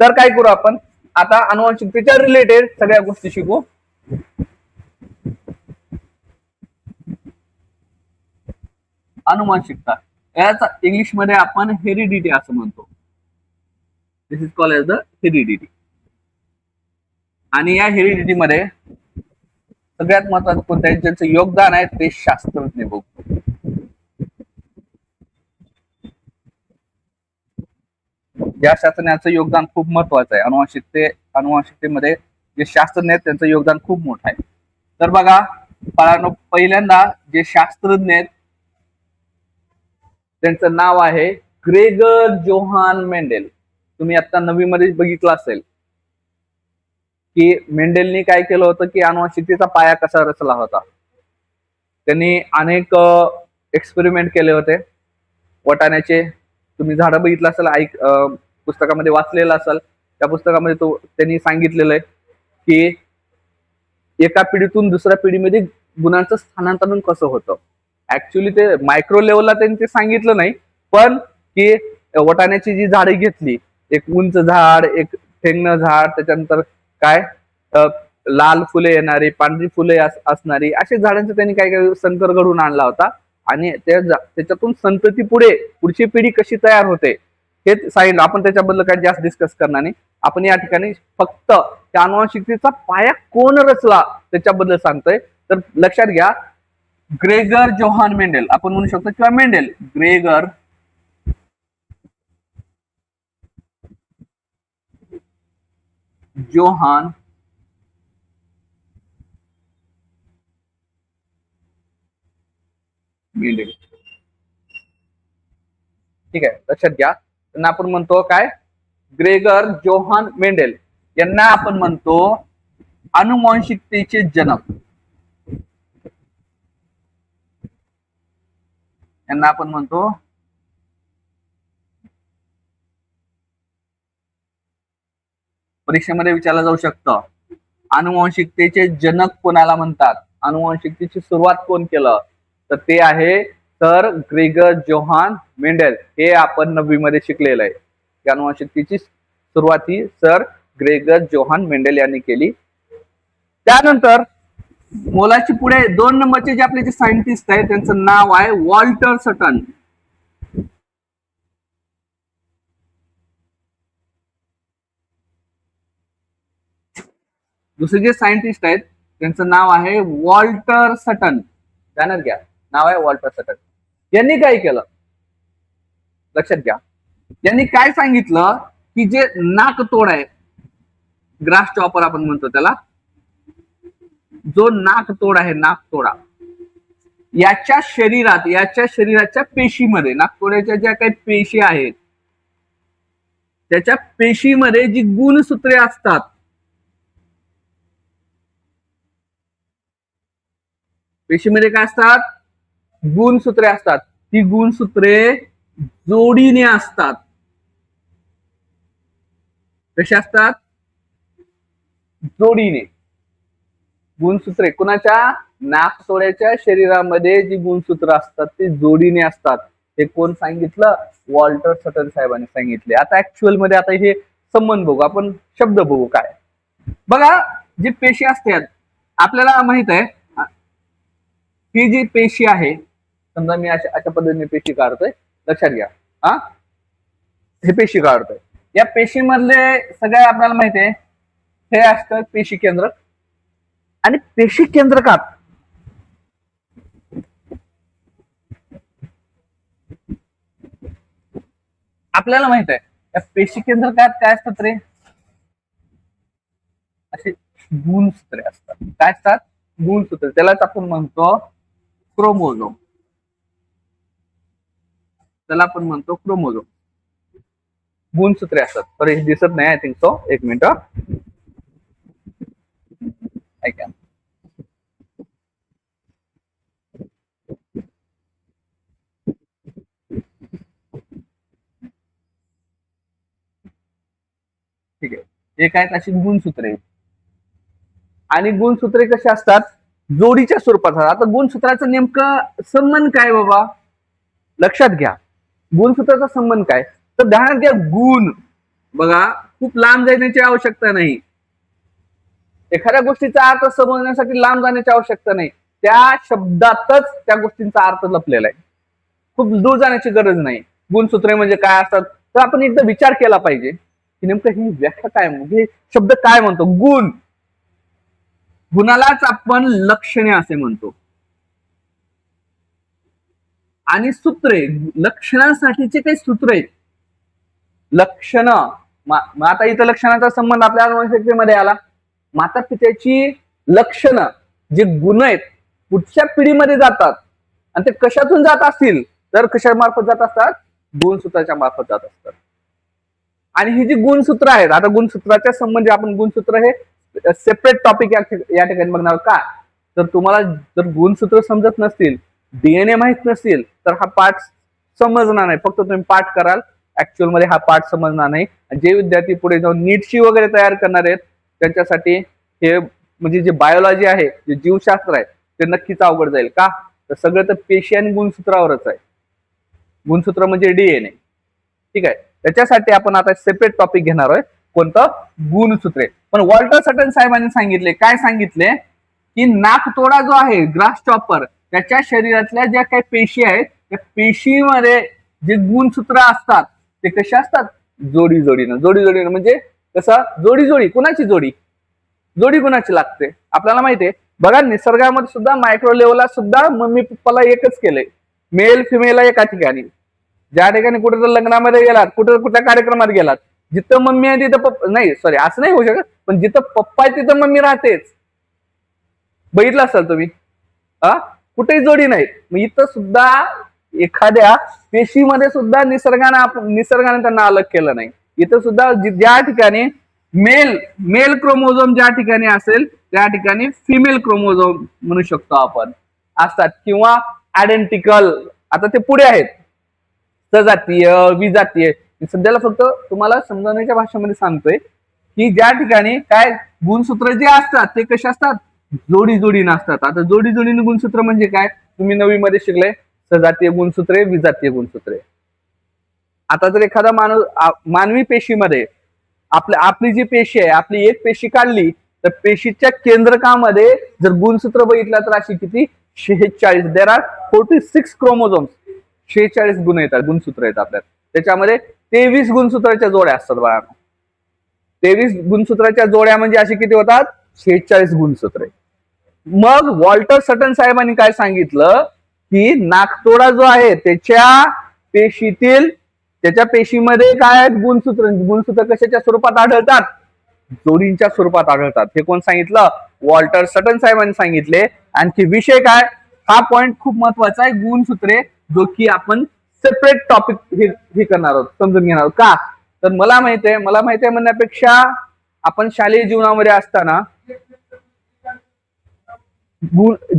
तर काय करू आपण आता, अनुवांशिकतेच्या रिलेटेड सगळ्या गोष्टी शिकू. अनुवांशिकता याचा इंग्लिश मध्ये आपण हेरिडिटी असं म्हणतो. This is called as the heredity. आणि या हेरिडिटी मध्ये सगळ्यात महत्वाचं कोणतं आहे, ज्यांचं योगदान आहे ते शास्त्रज्ञ बघतो. या शास्त्रज्ञाचं योगदान खूप महत्वाचं आहे. अनुवांशिकतेमध्ये जे शास्त्रज्ञ आहेत त्यांचं योगदान खूप मोठं आहे. तर बघा बाळांनो, पहिल्यांदा जे शास्त्रज्ञ आहेत त्यांचं नाव आहे ग्रेगर जोहान मेंडेल. तुम्ही आता 9वी मध्ये बघितलं असेल की मेंडेलनी काय केलं होतं की अनुवांशिकतेचा पाया कसा रचला होता. त्यांनी अनेक एक्सपेरिमेंट केले होते. वटाण्याचे तुम्ही झाडं बघितलं असेल, पुस्तकामध्ये वाचलेलं असेल. त्या पुस्तकामध्ये त्यांनी सांगितलेलं आहे की एका पिढीतून दुसऱ्या पिढीमध्ये गुणांचं स्थानांतरण कसं होतं. ऍक्च्युली ते मायक्रो लेवलला त्यांनी ते सांगितलं नाही, पण की वटाण्याची जी झाडे घेतली, एक उंच झाड, एक ठेंगणं झाड, त्याच्यानंतर काय लाल फुले येणारी, पांढरी फुले असणारी अशा झाडांचं त्यांनी काय काय संकर घडून आणला होता. आणि त्याच्यातून संतती पुढची पिढी कशी तयार होते हे सांगितलं. आपण त्याच्याबद्दल काही जास्त डिस्कस करणार नाही. आपण या ठिकाणी फक्त त्या अनुवांशिकतेचा पाया कोण रचला त्याच्याबद्दल सांगतोय. तर लक्षात घ्या, ग्रेगर जोहान मेंडेल आपण म्हणू शकतो, किंवा मेंडेल, ग्रेगर जोहान मेंडेल. ठीक आहे, लक्षात घ्या. त्यांना आपण म्हणतो काय, ग्रेगर जोहान मेंडेल. यांना आपण म्हणतो अनुवांशिकतेचे जनक. यांना आपण म्हणतो परीक्षेमध्ये विचारलं जाऊ शकतं, अनुवांशिकतेचे जनक कोणाला म्हणतात, अनुवांशिकतेची सुरुवात कोण केलं, तर ते आहे सर ग्रेगर जोहान मेंडेल. हे आपण 9वी मध्ये शिकलेलं आहे. अनुवांशिकतेची सुरुवात ही सर ग्रेगर जोहान मेंडेल यांनी केली. त्यानंतर मोलाची पुढे 2 नंबरचे जे आपले जे सायंटिस्ट आहेत त्यांचं नाव आहे वॉल्टर सटन. दुसरे जे सायंटिस्ट आहेत त्यांचं नाव आहे वॉल्टर सटन. ध्यानात घ्या, नाव आहे वॉल्टर सटन. यांनी काय केलं लक्षात घ्या, यांनी काय सांगितलं की जे नाकतोड आहे, ग्रास चॉपर आपण म्हणतो त्याला, जो नाकतोड आहे, नाकतोडा, याच्या शरीराच्या पेशीमध्ये, नाकतोड्याच्या ज्या काही पेशी आहेत त्याच्या पेशीमध्ये जी गुणसूत्रे असतात, पेशीमध्ये काय असतात, गुणसूत्रे असतात. ती गुणसूत्रे जोडीने असतात. कशी असतात, जोडीने. गुणसूत्रे कुणाच्या, नाकतोड्याच्या शरीरामध्ये जी गुणसूत्र असतात ते जोडीने असतात. हे कोण सांगितलं, वॉल्टर सटन साहेबांनी सांगितले. आता ऍक्च्युअल मध्ये आता हे संबंध बघू, आपण शब्द बघू. काय बघा, जी पेशी असतात आपल्याला माहित आहे, ही जी पेशी आहे, समजा मी अशा पद्धतीने पेशी काढतोय, लक्षात घ्या. हे पेशी काढतोय, या पेशीमधले सगळे आपल्याला माहित आहे हे असतं पेशी केंद्रक. आणि पेशी केंद्रकात आपल्याला माहित आहे, या पेशी केंद्रकात काय असतात रे, असे गुणसूत्रे असतात. काय असतात, गुणसूत्र. त्यालाच आपण म्हणतो क्रोमोझोम. त्याला आपण म्हणतो क्रोमोझोम. गुणसूत्रे असतात. तर हे दिसत नाही, आय थिंक सो. एक मिनिट ऐका. ठीक आहे, हे काय अशी गुणसूत्रे. आणि गुणसूत्रे कशी असतात, जोडीच्या स्वरूपात. आता गुणसूत्राचं नेमकं संबंध काय बाबा, लक्षात घ्या. गुणसूत्राचा संबंध काय, तर ध्यानात घ्या, गुण बघा, खूप लांब जाण्याची आवश्यकता नाही. एखाद्या गोष्टीचा अर्थ समजण्यासाठी लांब जाण्याची आवश्यकता नाही. त्या शब्दातच त्या गोष्टींचा अर्थ लपलेला आहे. खूप दूर जाण्याची गरज नाही. गुणसूत्रे म्हणजे काय असतात, तर आपण एकदा विचार केला पाहिजे की नेमकं ही व्याख्या काय, म्हणजे शब्द काय म्हणतो. गुण, गुणालाच आपण लक्षणे असे म्हणतो. आणि सूत्रे, लक्षणासाठीचे काही सूत्र आहेत. लक्षण, आता इथं लक्षणाचा संबंध आपल्या अनुवंशिकतेमध्ये आला. माता पित्याची लक्षणं, जे गुण आहेत, पुढच्या पिढीमध्ये जातात. आणि ते कशातून जात असतील, तर कशा मार्फत जात असतात, गुणसूत्राच्या मार्फत जात असतात. आणि ही जी गुणसूत्र आहेत, आता गुणसूत्राच्या संबंधी आपण गुणसूत्र हे सेपरेट टॉपिक या ठिकाणी बघणार. का, तर तुम्हाला जर गुणसूत्र समजत नसतील, डीएनए माहित नसतील, तर हा पाठ समजणार नाही. फक्त तुम्ही पाठ कराल, ऍक्च्युअल मध्ये हा पाठ समजणार नाही. जे विद्यार्थी पुढे जाऊन नीटची वगैरे तयार करणार आहेत त्यांच्यासाठी हे म्हणजे जे बायोलॉजी आहे, जे जीवशास्त्र आहे, ते नक्कीच अवघड जाईल. का, तर सगळं तर पेशी आणि गुणसूत्रावरच आहे. गुणसूत्र म्हणजे डीएनए. ठीक आहे, त्याच्यासाठी आपण आता सेपरेट टॉपिक घेणार आहोत. कोणतं, गुणसूत्रे. पण वॉल्टर सटन साहेबांनी सांगितले, काय सांगितले, की नाकतोडा जो आहे, ग्रास चॉपर, त्याच्या शरीरातल्या ज्या काही पेशी आहेत, त्या पेशीमध्ये जे गुणसूत्र असतात ते कसे असतात, जोडी जोडीनं. जोडी जोडीनं म्हणजे कसं, जोडी जोडी. कुणाची जोडी, जोडी कुणाची लागते आपल्याला माहितीये. बघा, निसर्गामध्ये सुद्धा मायक्रो लेवलला सुद्धा मम्मी पप्पाला एकच केलंय, मेल फिमेल एका ठिकाणी. ज्या ठिकाणी कुठे तर लग्नामध्ये गेलात, कुठल्या कार्यक्रमात गेलात, जिथं मम्मी आहे तिथं पप्पा नाही, सॉरी असं नाही होऊ शकत, पण जिथं पप्पा आहे तिथं मम्मी राहतेच. बघितलं असाल तुम्ही, कुठेही जोडी नाही. मग इथं सुद्धा एखाद्या पेशीमध्ये सुद्धा निसर्गाने त्यांना अलग केलं नाही. इथं सुद्धा ज्या ठिकाणी मेल क्रोमोझोम ज्या ठिकाणी असेल त्या ठिकाणी फिमेल क्रोमोझोम म्हणू शकतो आपण असतात, किंवा आयडेंटिकल. आता ते पुढे आहेत, सजातीय, विजातीय. सध्याला फक्त तुम्हाला समजण्याच्या भाषेमध्ये सांगतोय की ज्या ठिकाणी काय गुणसूत्र जे असतात ते कसे असतात, जोडी जोडीनं असतात. आता जोडी जोडीनं गुणसूत्र म्हणजे काय, तुम्ही 9वी मध्ये शिकले, सजातीय गुणसूत्रे, विजातीय गुणसूत्रे. आता जर एखादा मानवी पेशीमध्ये आपली जी पेशी आहे, आपली एक पेशी काढली, तर पेशीच्या केंद्रकामध्ये जर गुणसूत्र बघितलं तर अशी किती, 46. There are 46 chromosomes. 46 गुण येतात, गुणसूत्र येतात आपल्यात. त्याच्यामध्ये 23 गुणसूत्राच्या जोड्या असतात बाळांनो. 23 गुणसूत्राच्या जोड्या म्हणजे अशी किती होतात, 46 गुणसूत्रे. मग वॉल्टर सटन साहेबांनी काय सांगितलं की नाकतोडा जो आहे त्याच्या पेशीमध्ये काय आहेत गुणसूत्र. गुणसूत्र कशाच्या स्वरूपात आढळतात? जोडींच्या स्वरूपात आढळतात. हे कोण सांगितलं? वॉल्टर सटन साहेबांनी सांगितले. आणखी विषय काय, हा पॉइंट खूप महत्वाचा आहे, गुणसूत्रे, जो की आपण सेपरेट टॉपिक हे करणार आहोत, समजून घेणार आहोत. का तर मला माहित आहे म्हणण्यापेक्षा आपण शालेय जीवनामध्ये असताना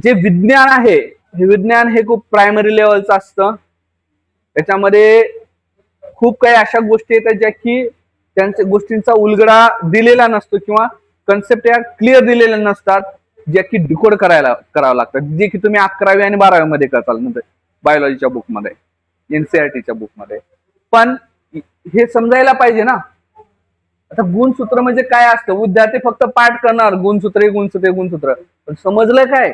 जे विज्ञान आहे हे विज्ञान हे खूप प्रायमरी लेवलचं असतं. त्याच्यामध्ये खूप काही अशा गोष्टी येतात ज्या की त्यांच्या गोष्टींचा उलगडा दिलेला नसतो किंवा कन्सेप्ट या क्लिअर दिलेल्या नसतात, ज्या की डिकोड करावं लागतात, जे की तुम्ही 11वी आणि 12वी मध्ये करताल म्हणजे बायोलॉजीच्या बुकमध्ये, एनसीईआरटीच्या बुकमध्ये. पण हे समजायला पाहिजे ना. आता गुणसूत्र म्हणजे काय असतं? विद्यार्थी फक्त पाठ करणार गुणसूत्रे गुणसूत्रे गुणसूत्र, पण समजलं काय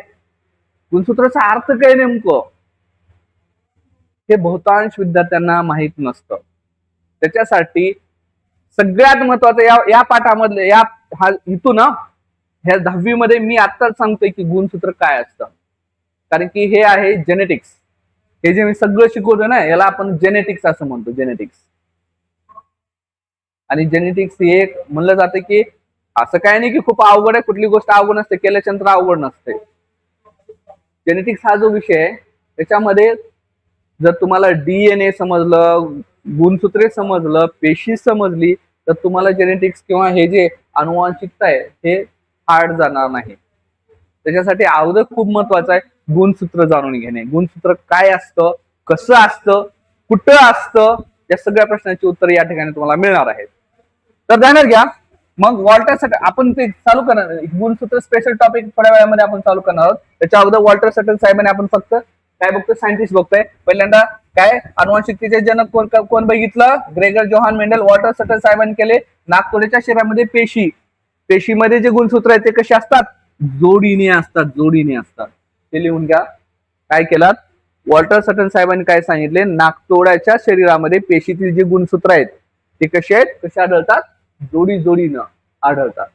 गुणसूत्राचा अर्थ काय नेमकं, हे बहुतांश विद्यार्थ्यांना माहित नसतं. त्याच्यासाठी सगळ्यात महत्वाचं या पाठामधले इथून ह्या 10वी मध्ये मी आत्ताच सांगतोय की गुणसूत्र काय असतं. कारण की हे आहे जेनेटिक्स. हे जे मी सगळं शिकवतो ना याला आपण जेनेटिक्स असं म्हणतो, जेनेटिक्स. आणि जेनेटिक्स हे एक म्हणलं जातं की असं काय नाही की खूप अवघड आहे, कुठली गोष्ट अवघड नसते, केल्याच्यानंतर अवघड नसते. जेनेटिक्स हा जो विषय आहे त्याच्यामध्ये जर तुम्हाला डीएनए समजलं, गुणसूत्रे समजलं, पेशी समजली, तर तुम्हाला जेनेटिक्स किंवा हे जे अनुवांशिकता आहे हे हार्ड जाणार नाही. त्याच्यासाठी अगोदर खूप महत्वाचं आहे गुणसूत्र जाणून घेणे. गुणसूत्र काय असतं, कसं असतं, कुठं असतं, या सगळ्या प्रश्नांची उत्तर या ठिकाणी तुम्हाला मिळणार आहेत. तर ध्यानात घ्या. मग वॉल्टर आपण ते चालू करणार, गुणसूत्र स्पेशल टॉपिक थोड्या वेळामध्ये आपण चालू करणार आहोत. त्याच्या अगोदर वॉल्टर सटन साहेबांनी आपण फक्त काय बघतो, सायंटिस्ट बघतोय. पहिल्यांदा काय अनुवांशिकतेचे जनक कोण बघितलं? Gregor Johan Mendel. वॉल्टर सटन साहेबांनी केले नाकतोड्याच्या शरीरामध्ये पेशीमध्ये जे गुणसूत्र आहेत ते कसे असतात? जोडीने असतात, जोडीने असतात. ते लिहून घ्या. काय केलं वॉल्टर सटन साहेबांनी? काय सांगितले? नाकतोड्याच्या शरीरामध्ये पेशीतील जे गुणसूत्र आहेत ते कसे आहेत, कसे आढळतात? जोडीनं आढळतात.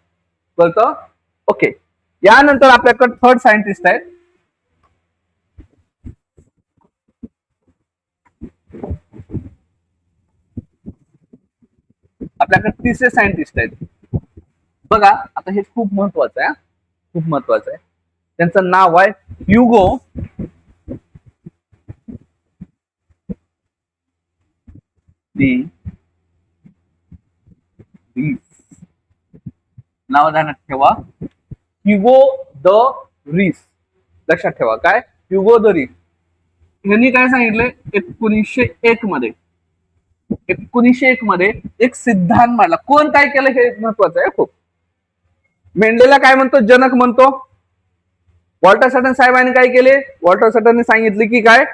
कळतं? ओके. यानंतर आपल्याकडे थर्ड सायंटिस्ट आहेत. आपल्याकडे तिसरे सायंटिस्ट आहेत बघा. आता हे खूप महत्वाचं आहे, खूप महत्वाचं आहे. त्यांचं नाव आहे ह्युगो दी रीस. नाव ध्यानात ठेवा, ह्युगो द रीस. लक्षात ठेवा काय? ह्युगो द रीस. यांनी काय सांगितलंय 1901 मध्ये एक सिद्धांत मांडला. कोण काय केलं हे महत्वाचं आहे खूप. मेंडेलला काय म्हणतो? जनक म्हणतो. वॉल्टर सटन साहेबांनी काय केले? वॉल्टर सटनने सांगितले की काय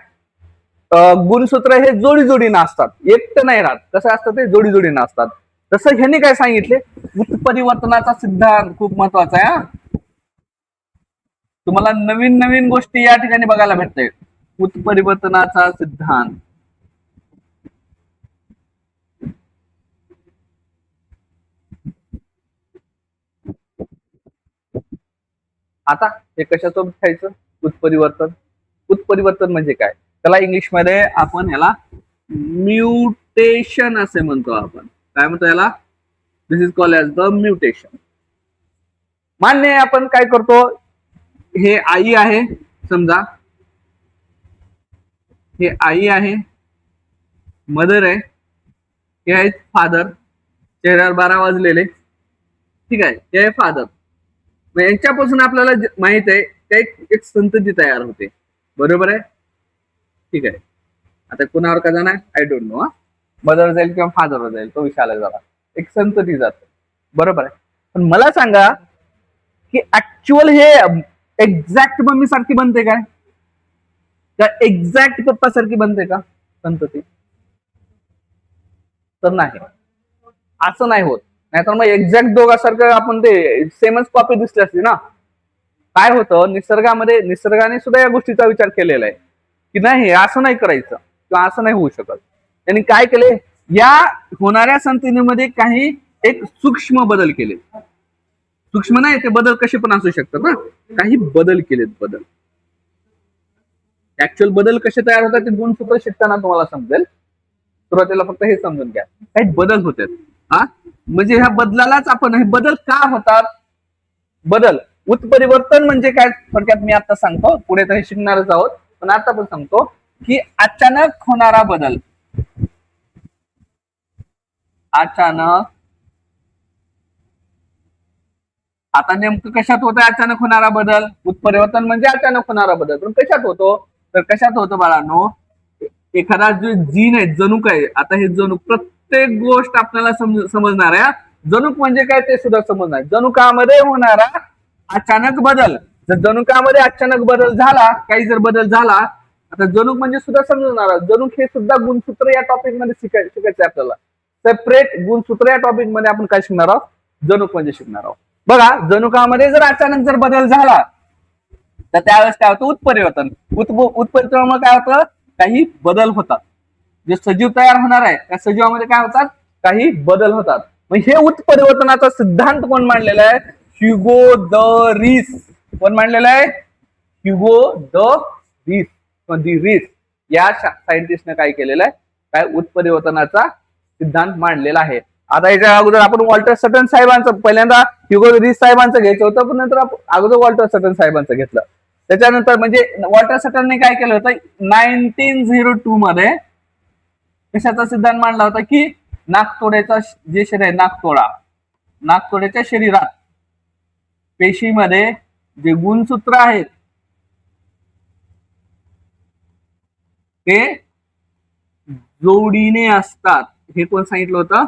गुणसूत्र हे जोडी जोडीनं असतात, एकटं नाही राहत. कसं असतं ते? जोडी जोडीनं असतात. तसं ह्यांनी काय सांगितले? उत्परिवर्तनाचा सिद्धांत खूप महत्वाचा आहे. तुम्हाला नवीन नवीन गोष्टी या ठिकाणी बघायला भेटते. उत्परिवर्तनाचा सिद्धांत. आता हे कशासोबत खायचं? उत्परिवर्तन. उत्परिवर्तन म्हणजे काय? त्याला इंग्लिश मध्ये आपण याला म्युटेशन असे म्हणतो. आपण काय म्हणतो याला? This is called as the mutation. मान्य आहे. आपण काय करतो, हे आई आहे समजा, हे आई आहे, मदर आहे, हे आहेत फादर. चेहऱ्यावर 12 वाजलेले, ठीक आहे. हे आहे फादर. यांच्यापासून आपल्याला माहित आहे एक संतती तयार होते, बरोबर आहे? ठीक आहे. आता कुणावर का जाणार आय डोंट नो. मदर जाईल किंवा फादर जाईल, तो विषय आला जरा. एक संतती जाते, बरोबर आहे. पण मला सांगा की ऍक्च्युअल हे एक्झॅक्ट मम्मी सारखी बनते काय? एक्झॅक्ट पप्पा सारखी बनते का संतती? तर नाही, असं नाही होत. नाहीतर मग एक्झॅक्ट दोघांसारखं आपण ते सेमच कॉपी दिसली असती ना. काय होतं निसर्गाने सुद्धा या गोष्टीचा विचार केलेला आहे की नाही, असं नाही करायचं किंवा असं नाही होऊ शकत. त्यांनी काय केले? या होणाऱ्या संततीमध्ये काही एक सूक्ष्म बदल केले. सूक्ष्म नाही, ते बदल कसे पण असू शकतात ना, काही बदल केलेत. बदल ऍक्च्युअल बदल कसे तयार होतात ते गुणसूत्र शिकताना तुम्हाला समजेल. सुरुवातीला फक्त हे समजून घ्या, काही बदल होतात. हा म्हणजे ह्या बदलालाच आपण, हे बदल का होतात, बदल उत्परिवर्तन म्हणजे काय थोडक्यात मी आता सांगतो, पुढे तर हे शिकणारच आहोत, पण आता पण सांगतो की अचानक होणारा बदल. अचानक, आता नेमकं कशात होतं अचानक होणारा बदल? उत्परिवर्तन म्हणजे अचानक होणारा बदल, पण कशात होतो? तर कशात होतो बाळांनो, एखादा जो जीन आहे, जनुक आहे. आता हे जनुक, प्रत्येक गोष्ट आपल्याला समजणार आहे. जनुक म्हणजे काय ते सुद्धा समजणार. जनुकामध्ये होणारा अचानक बदल. जर जनुकामध्ये अचानक बदल झाला, काही जर बदल झाला, आता जनुक म्हणजे सुद्धा समजणार. जनुक हे सुद्धा गुणसूत्र या टॉपिक मध्ये शिकायचं आपल्याला. सेपरेट गुणसूत्र या टॉपिक मध्ये आपण काय शिकणार आहोत? जनुक म्हणजे शिकणार आहोत. बघा, जनुकामध्ये जर अचानक जर बदल झाला तर त्यावेळेस काय होतं? उत्परिवर्तन. उत्परिवर्तनामुळे काय होतं? काही बदल होतात. जे सजीव तयार होणार आहे त्या सजीवामध्ये काय होतात? काही बदल होतात. मग हे उत्परिवर्तनाचा सिद्धांत कोण मांडलेला आहे? ह्युगो द रिस. कोण मांडलेला आहे? ह्युगो द रिस. दी रिस या सायंटिस्टने काय केलेलं आहे? काय उत्परिवर्तनाचा सिद्धांत मांडलेला आहे. आता याच्या अगोदर आपण वॉल्टर सटन साहेबांचं, पहिल्यांदा ह्युगो रिस साहेबांचं घ्यायचं होतं, पण नंतर अगोदर वॉल्टर सटन साहेबांचं घेतलं. त्याच्यानंतर म्हणजे वॉल्टर सटनने काय केलं होतं? 1902 मध्ये कशाचा सिद्धांत मांडला होता की नाकतोड्याचा जे शरीर आहे, नाकतोड्याच्या शरीरात पेशीमध्ये जे गुणसूत्र आहेत ते जोडीने असतात. हे कोण सांगितलं होतं?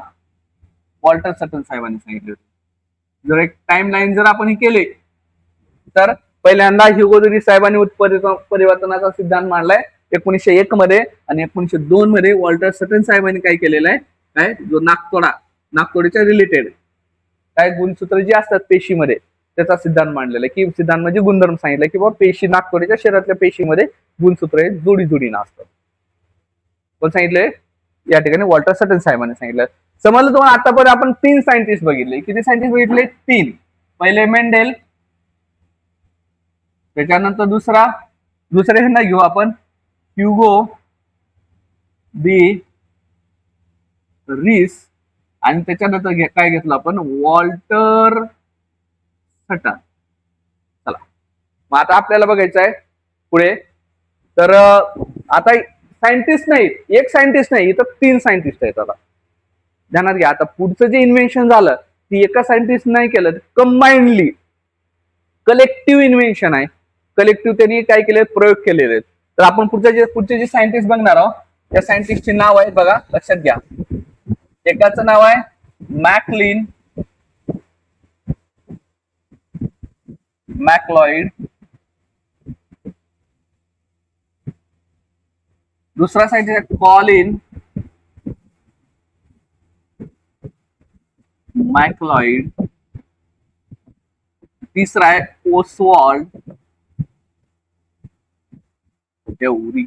वॉल्टर सटन साहेबांनी सांगितलं होतं. जर एक टाइम लाईन जर आपण हे केले तर पहिल्यांदा ह्युगो द रिस साहेबांनी उत्परिवर्तनाचा सिद्धांत मांडलाय 1901 मध्ये, आणि 1902 मध्ये वॉल्टर सटन साहेबांनी काय केलेलं आहे? काय जो नाकतोड्याच्या रिलेटेड काय गुणसूत्र जे असतात पेशीमध्ये त्याचा सिद्धांत मांडलेला आहे. की सिद्धांत म्हणजे गुणधर्म सांगितलं की बाबा पेशी, नाकतोड्याच्या शरीरातल्या पेशीमध्ये गुणसूत्र हे जोडीने असतात. कोण सांगितलंय? या ठिकाणी वॉल्टर सटन साहेबांनी सांगितलं. समजलं तुम्हाला? आतापर्यंत आपण 3 सायंटिस्ट बघितले. किती सायंटिस्ट बघितले? 3. पहिले मेंडेल, त्याच्यानंतर दुसरे ह्यांना घेऊ आपण, ह्युगो दी रिस, आणि त्याच्यानंतर काय घेतलं आपण? वॉल्टर सटन. चला, मग आता आपल्याला बघायचं आहे पुढे. तर आता सायंटिस्ट नाही, एक सायंटिस्ट नाही, इथं 3 सायंटिस्ट आहेत. आता ध्यानात घ्या, आता पुढचं जे इन्व्हेन्शन झालं ती एका सायंटिस्ट नाही केलं, कंबाइंडली कलेक्टिव्ह इन्व्हेन्शन आहे. कलेक्टिव्ह त्यांनी काय केले? प्रयोग केलेले आहेत. तर आपण पुढचे जे सायंटिस्ट बघणार आहोत त्या सायंटिस्टचे नाव आहेत, बघा, लक्षात घ्या. एकाचं नाव आहे मॅकलिन मॅकलॉइड, दुसरा सायंटिस्ट आहे कॉलिन मॅकलॉइड, तिसरा आहे ओसवाल्ड एवरी.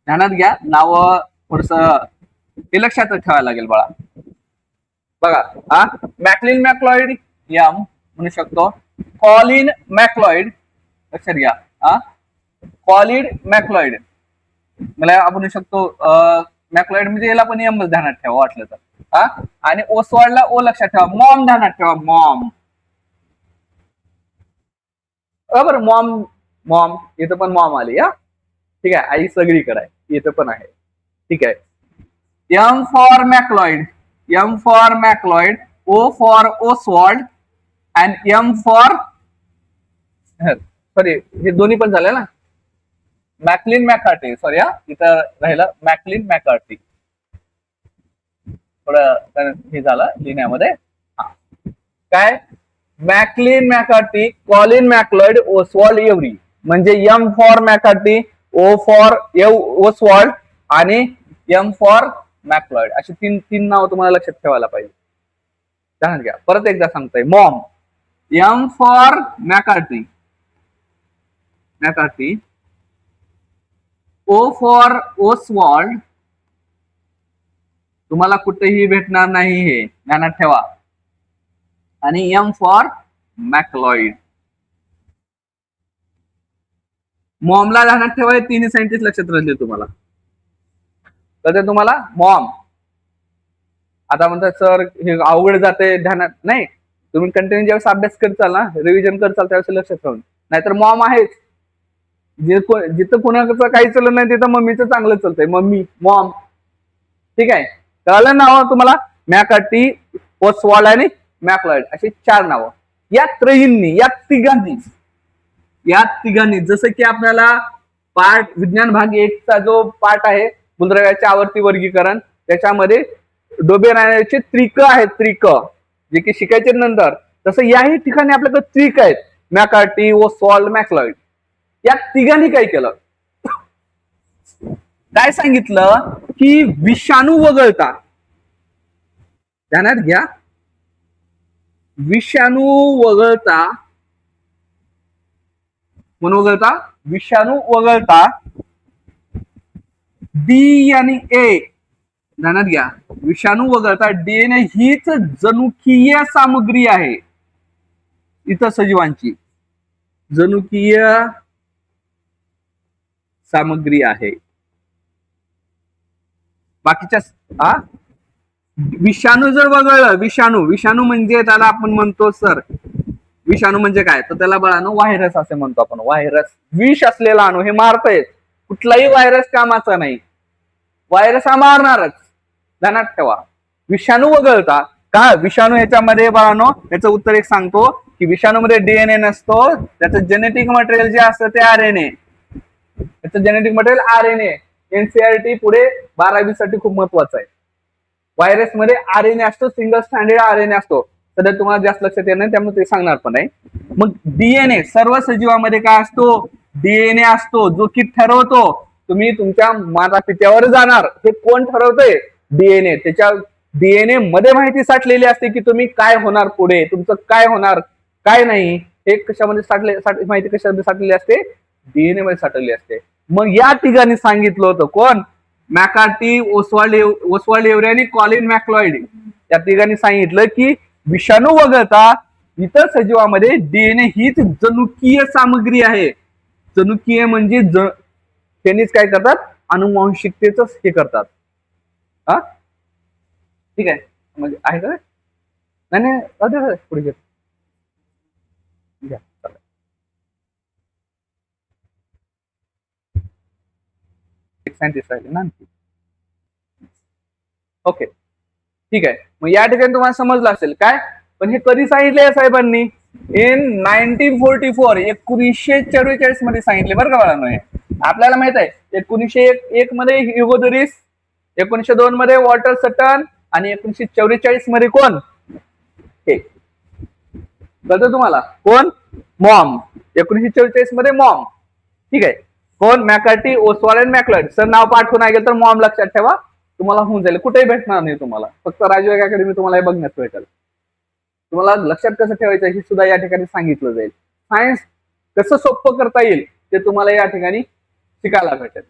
ध्यानात घ्या, नाव थोडस हे लक्षात ठेवायला लागेल बाळा. बघा, हा मॅकलिन मॅकलॉइड यम म्हणू शकतो. कॉलिन मॅकलॉइड, लक्षात घ्या, हा कॉलिन मॅकलॉइड मला आपण म्हणू शकतो. मॅकलॉइड म्हणजे याला पण यमच ध्यानात ठेवा वाटलं तर. हा, आणि ओसवाल्डला ओ लक्षात ठेवा. मॉम ध्यानात ठेवा, मॉम. बरोबर, मॉम. मॉम इथं पण मॉम आली. हा, ठीक आहे, आई सगळीकडे आहे, इथं पण आहे. ठीक आहे. M for McLeod, M for McLeod, O for Oswald, and M for, sorry हे दोन्ही पण झाले ना, मॅकलिन मॅकार्टी. सॉरी, हा इथं राहिलं मॅकलिन मॅकार्टी. थोडं हे झालं लिहिण्यामध्ये. काय? Maclyn McCarty, Colin McLeod, Oswald Avery. म्हणजे M for McCarty, O for Oswald आणि एम फॉर मॅकलॉइड, अशी तीन नाव तुम्हाला लक्षात ठेवायला पाहिजे. ध्यानात घ्या, परत एकदा सांगतोय. Mom, M for McCarty, O for Oswald, तुम्हाला कुठेही भेटणार नाही हे ध्यानात ठेवा, आणि एम फॉर मॅक्लॉइड. मॉमला ध्यानात ठेवा, तिन्ही सायंटिस्ट लक्षात राहिले तुम्हाला. तर तुम्हाला मॉम. आता म्हणतात सर हे अवघड जाते, ध्यानात नाही. तुम्ही कंटिन्यू ज्यावेळेस अभ्यास करताल ना, रिव्हिजन करताल त्यावेळेस लक्षात ठेवून. नाहीतर मॉम आहेच. जिथं कुणाचं काही चालत नाही तिथं मम्मीचं चांगलं चालतंय. Mummy, Maugham. ठीक आहे, कळलं नाव तुम्हाला. मॅकार्टी, ओसवाल्ड आणि मॅक्लॉइड अशी 4 नावं. या त्रयींनी, या तिघांनी जसं की आपल्याला पार्ट विज्ञान भाग 1 चा जो पार्ट आहे मूलद्रव्याचे आवर्ती वर्गीकरण, त्याच्यामध्ये डोबे राहण्याचे त्रिक आहेत, त्रिक जे की शिकायचे नंतर. तसं याही ठिकाणी आपल्याकडे त्रिक आहेत, मॅकार्टी, ओसवाल्ड, मॅक्लॉइड. या तिघांनी काय केलं, काय सांगितलं की विषाणू वगळता, ध्यानात घ्या, विषाणू वगळता, कोण वगळता, विषाणू वगळता डी आणि ए, ध्यानात घ्या, विषाणू वगळता डीएनए हीच जनुकीय सामग्री आहे. इतर सजीवांची जनुकीय सामग्री आहे. बाकीच्या विषाणू जर वगळलं, विषाणू म्हणजे त्याला आपण म्हणतो सर, विषाणू म्हणजे काय, तर त्याला बाळानो व्हायरस असे म्हणतो आपण. व्हायरस, विष असलेला अणू, हे मारतय. कुठलाही व्हायरस कामाचा नाही, व्हायरस हा मारणारच, ध्यानात ठेवा. विषाणू वगळता का, विषाणू याच्यामध्ये बाळानो, याचं उत्तर एक सांगतो की विषाणूमध्ये डीएनए नसतो, त्याचं जेनेटिक मटेरियल जे असतं ते आरएनए. त्याचं जेनेटिक मटेरियल आरएनए. एनसीआरटी पुढे 12वी साठी खूप महत्वाचं आहे. व्हायरस मध्ये आरएनए असतो, सिंगल स्टँडर्ड आरएनए असतो. सध्या तुम्हाला जास्त लक्षात येत नाही त्यामुळे ते सांगणार पण नाही. मग डीएनए, सर्व सजीवांमध्ये काय असतो, डीएनए असतो, जो की ठरवतो तुम्ही तुमच्या माता पित्यावर जाणार. हे कोण ठरवतंय, डीएनए. त्याच्या डीएनए मध्ये माहिती साठलेली असते की तुम्ही काय होणार पुढे, तुमचं काय होणार काय नाही, हे कशामध्ये माहिती कशामध्ये साठलेली असते, डीएनए मध्ये साठवलेली असते. मग या ठिकाणी सांगितलं होतं कोण, मॅकार्टी, ओसवाल्ड एव्हरे आणि कॉलिन मॅक्लॉइड, या तिघांनी सांगितलं की विषाणू वगळता इतर सजीवांमध्ये डीएनए हीच जनुकीय सामग्री आहे. जनुकीय म्हणजे त्यांनीच काय करतात, अनुवांशिकतेच हे करतात. हा ठीक आहे, म्हणजे आहे का, नाही पुढे घ्या. सायंटिस्ट राहिले ना. ओके ठीक आहे, मग या ठिकाणी तुम्हाला समजलं असेल काय. पण हे कधी सांगितले साहेबांनी, इन 1944, 1944 मध्ये सांगितले बरं का बाळांनो. हे आपल्याला माहित आहे, 1901 मध्ये ह्युगो दोरिस, 1902 मध्ये वॉल्टर सटन आणि 1944 मध्ये कोण, हे कळतं तुम्हाला कोण, मॉम. 1944 मध्ये मॉम. ठीक आहे, कोण, मॅकार्टी, ओसवाल्ड आणि मॅक्लॉइड. सर नाव पाठ होऊन गेलं तर मॉम लक्षात ठेवा, तुम्हाला होऊन जाईल. कुठेही भेटणार नाही तुम्हाला, फक्त राजयोग अकॅडमी तुम्हाला हे बघण्यास भेटेल. तुम्हाला लक्षात कसं ठेवायचं हे सुद्धा या ठिकाणी सांगितलं जाईल. सायन्स कसं सोपं करता येईल ते तुम्हाला या ठिकाणी शिकायला भेटेल.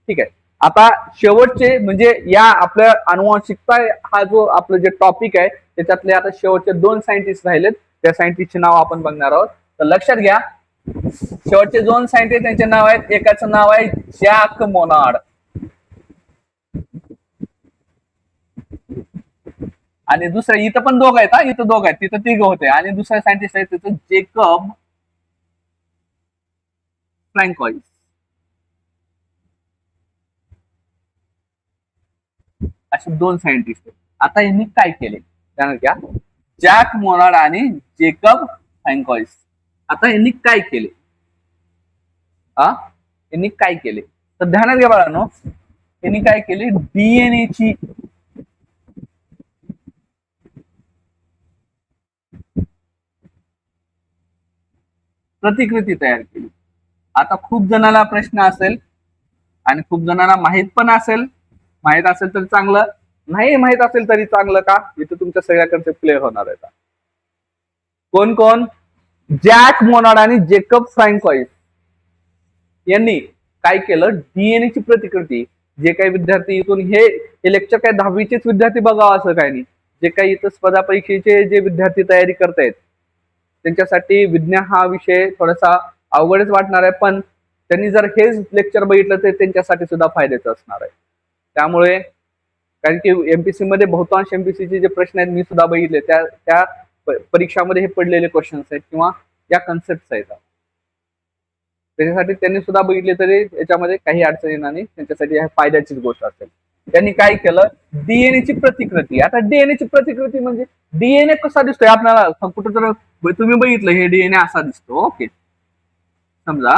ठीक आहे, आता शेवटचे म्हणजे या आपल्या अनुवांशिकता हा जो आपलं जे टॉपिक आहे त्याच्यातले आता शेवटचे 2 सायंटिस्ट राहिलेत. त्या सायंटिस्टचे नाव आपण बघणार आहोत. तर लक्षात घ्या, शेवटचे 2 सायंटिस्ट त्यांचे नाव आहेत. एकाचं नाव आहे जॅक मोनार्ड आणि दुसरं, इथं पण दोघं आहेत, इथं दोघं आहेत, तिथं 3 होते. आणि दुसरा सायंटिस्ट आहे तिथं जेकब फ्रँकॉइस. असे 2 सायंटिस्ट आहेत. आता यांनी काय केले त्यानं घ्या, जॅक मोनार्ड आणि जेकब फ्रँकॉइस. आता यांनी काय केले, यांनी काय केले तर ध्यानात घ्या बाळांनो. यांनी काय केले, डीएनए ची प्रतिकृती तयार केली. आता खूप जणांना प्रश्न असेल आणि खूप जणांना माहित पण असेल, माहित असेल तर चांगलं, नाही माहित असेल तरी चांगलं का, इथं तुमच्या सगळ्या कन्सेप्ट क्लिअर होणार आहेत. कोण कोण, जॅक मोनार्ड आणि जेकब फ्रँकॉइस यांनी काय केलं, डीएनए ची प्रतिकृती. जे काही विद्यार्थी इथून हे लेक्चर काय 10वीचेच विद्यार्थी बघावं असं काही नाही, जे काही इथं स्पर्धा परीक्षेचे जे विद्यार्थी तयारी करतायत त्यांच्यासाठी विज्ञान हा विषय थोडासा अवघडच वाटणार आहे, पण त्यांनी जर हेच लेक्चर बघितलं तर त्यांच्यासाठी सुद्धा फायद्याचं असणार आहे. त्यामुळे कारण की एमपीसी मध्ये बहुतांश एमपीसीचे जे प्रश्न आहेत मी सुद्धा बघितले, त्या परीक्षामध्ये हे पडलेले क्वेश्चन्स आहेत किंवा या कन्सेप्ट आहेत. त्याच्यासाठी त्यांनी सुद्धा बघितले तरी याच्यामध्ये काही अडचण येणार नाही, त्यांच्यासाठी फायद्याचीच गोष्ट असेल. त्यांनी काय केलं, डीएनए ची प्रतिकृती. आता डीएनए ची प्रतिकृती म्हणजे डीएनए कसा दिसतोय आपल्याला कुठं तर तुम्ही बघितलं हे डीएनए असा दिसतो. ओके, समजा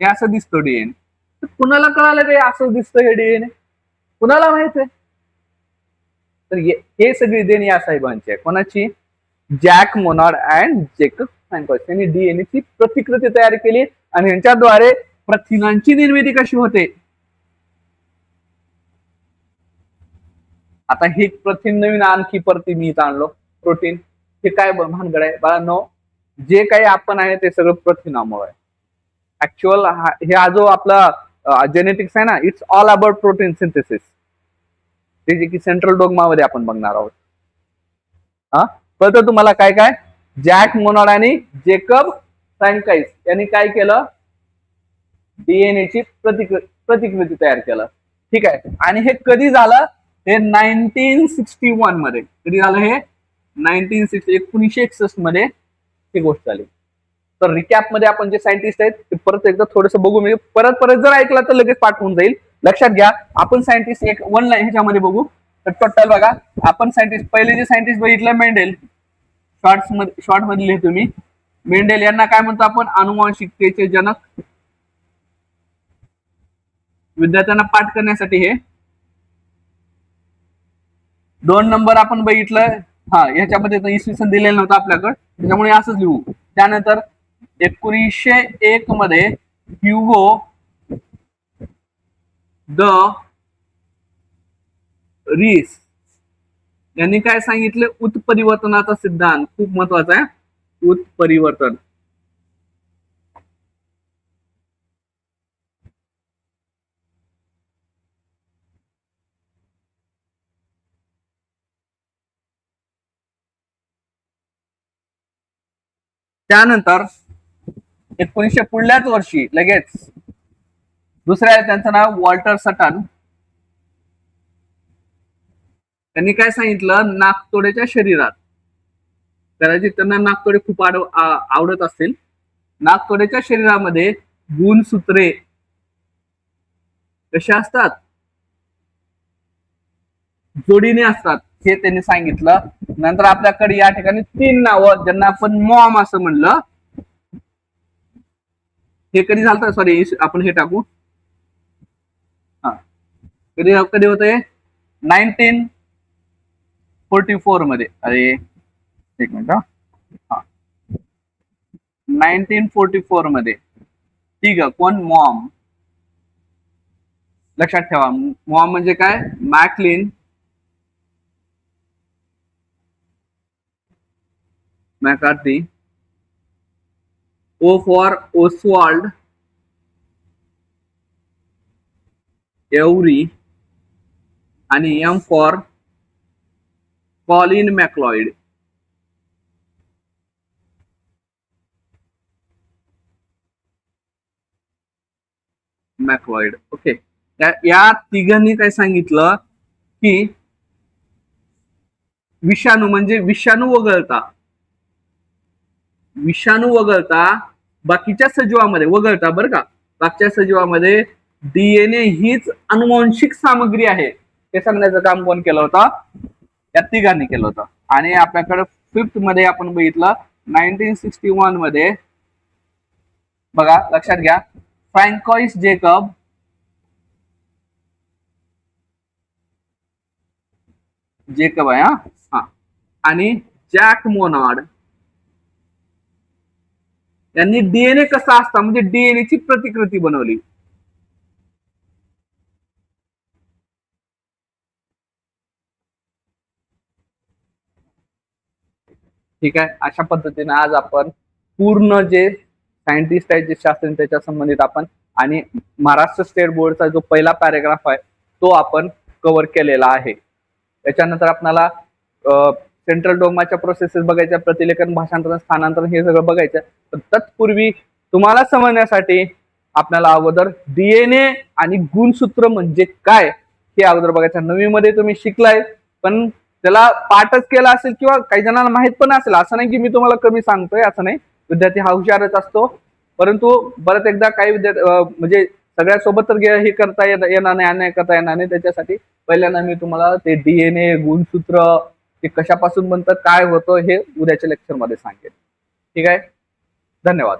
हे असं दिसतो डीएनए. तर कुणाला कळालं काय असं दिसतं हे डीएनए? कुणाला माहित आहे? तर हे सगळी देणी या साहेबांची आहे. कोणाची? जॅक मोनार्ड अँड जेकब फ्रँकॉइस यांनी डीएनए ची प्रतिकृती तयार केली आणि यांच्याद्वारे प्रथिनांची निर्मिती कशी होते. आता ही प्रथिन नवीन आणखी परती मी आणलो प्रोटीन. हे काय भानगड आहे बाळांनो? जे काही आपण आहे ते सगळं प्रथिनामुळे. ऍक्च्युअल हा जो आपला जेनेटिक्स आहे ना, it's all about protein synthesis. ते जे की सेंट्रल डोगमा मध्ये आपण बघणार आहोत. हा, कळतं तुम्हाला काय काय? जॅक मोनार्ड आणि जेकब फ्रँकाईस यांनी काय केलं, डीएनए ची प्रतिकृती तयार केलं. ठीक आहे. आणि हे कधी झालं? हे 1961 मध्ये. कधी झालं हे? 1961 मध्ये ही गोष्ट झाली. तर रिकॅप मध्ये आपण जे सायंटिस्ट आहेत ते परत एकदा थोडंसं बघू. म्हणजे परत जर ऐकला तर लगेच पाठवून जाईल. लक्षात घ्या, आपण सायंटिस्ट एक वन लाईन ह्याच्यामध्ये बघू. तर टोटल बघा, आपण सायंटिस्ट पहिले जे सायंटिस्ट बघितलं मेंडेल. शॉर्ट मध्ये लिहितो मी. मेंडेल यांना काय म्हणतो आपण? अनुवांशिकतेचे जनक. विद्यार्थ्यांना पाठ करण्यासाठी हे 2 नंबर आपण बघितलं. हा, याच्यामध्ये इसवी सन दिलेलं नव्हतं आपल्याकडे, त्याच्यामुळे असंच लिहू. त्यानंतर 1901 मध्ये ह्युगो द रीस यांनी काय सांगितलं? उत्परिवर्तनाचा सिद्धांत. खूप महत्वाचा आहे, उत्परिवर्तन. त्यानंतर 1900 पुढल्याच वर्षी लगेच दुसऱ्या, त्यांचं नाव वॉल्टर सटन. त्यांनी काय सांगितलं? नाकतोड्याच्या शरीरात, कदाचित त्यांना नाकतोडे खूप आवडत असतील. नाकतोड्याच्या शरीरामध्ये गुणसूत्रे कशा असतात? जोडीने असतात, हे त्यांनी सांगितलं. नंतर आपल्याकडे या ठिकाणी 3 नावं ज्यांना आपण मॉम असं म्हणलं. हे कधी झालं? सॉरी, आपण हे टाकू. हा, कधी कधी होत? 1944 मध्ये. अरे एक मिनिट. हा, 1944 मध्ये. ठीक आहे. कोण? मॉम. लक्षात ठेवा, मॉम म्हणजे काय? McLean मॅकार्थी. O for Oswald every आणि एम फॉर कॉलिन मॅक्लॉइड. मॅक्लॉइड. ओके. या तिघांनी काय सांगितलं की विषाणू म्हणजे विषाणू वगळता बाकीच्या सजीवामध्ये बरं का, बाकीच्या सजीवामध्ये डीएनए हीच अनुवांशिक सामग्री आहे हे सांगण्याचं काम कोण केलं होतं? या तिघांनी केलं होतं. आणि आपल्याकडे 5th मध्ये आपण बघितलं 1961 मध्ये. बघा, लक्षात घ्या, फ्रँकॉइस जेकब आहे. हा, आणि जॅक मोनार्ड यांनी डीएनए कसा असता म्हणजे डीएनए ची प्रतिकृती बनवली. ठीक आहे. अशा पद्धतीने आज आपण पूर्ण जे सायंटिस्ट आहेत, जे शास्त्रज्ञ, त्याच्या संबंधित आपण आणि महाराष्ट्र स्टेट बोर्डचा जो पहिला पॅरेग्राफ आहे तो आपण कव्हर केलेला आहे. त्याच्यानंतर आपल्याला सेंट्रल डोगमाच्या प्रोसेसेस बघायच्या, प्रतिलेखन, भाषांतरण, स्थानांतरण हे सगळं बघायचं. पण तत्पूर्वी तुम्हाला समजण्यासाठी आपल्याला अगोदर डीएनए आणि गुणसूत्र म्हणजे काय हे अगोदर बघायचं. 9वी मध्ये तुम्ही शिकलाय, पण त्याला पाठच केला असेल किंवा काही जणांना माहित पण असेल. असं नाही की मी तुम्हाला कमी सांगतोय, असं नाही. विद्यार्थी हा हुशारच असतो, परंतु बरंच एकदा काही विद्यार्थी म्हणजे सगळ्यासोबत तर हे करता येणार नाही, अन्याय करता येणार नाही. त्याच्यासाठी पहिल्यांदा मी तुम्हाला ते डीएनए, गुणसूत्र ते कशापासून बनतं, काय होतं हे उद्याच्या लेक्चर मध्ये सांगेन. ठीक आहे, धन्यवाद.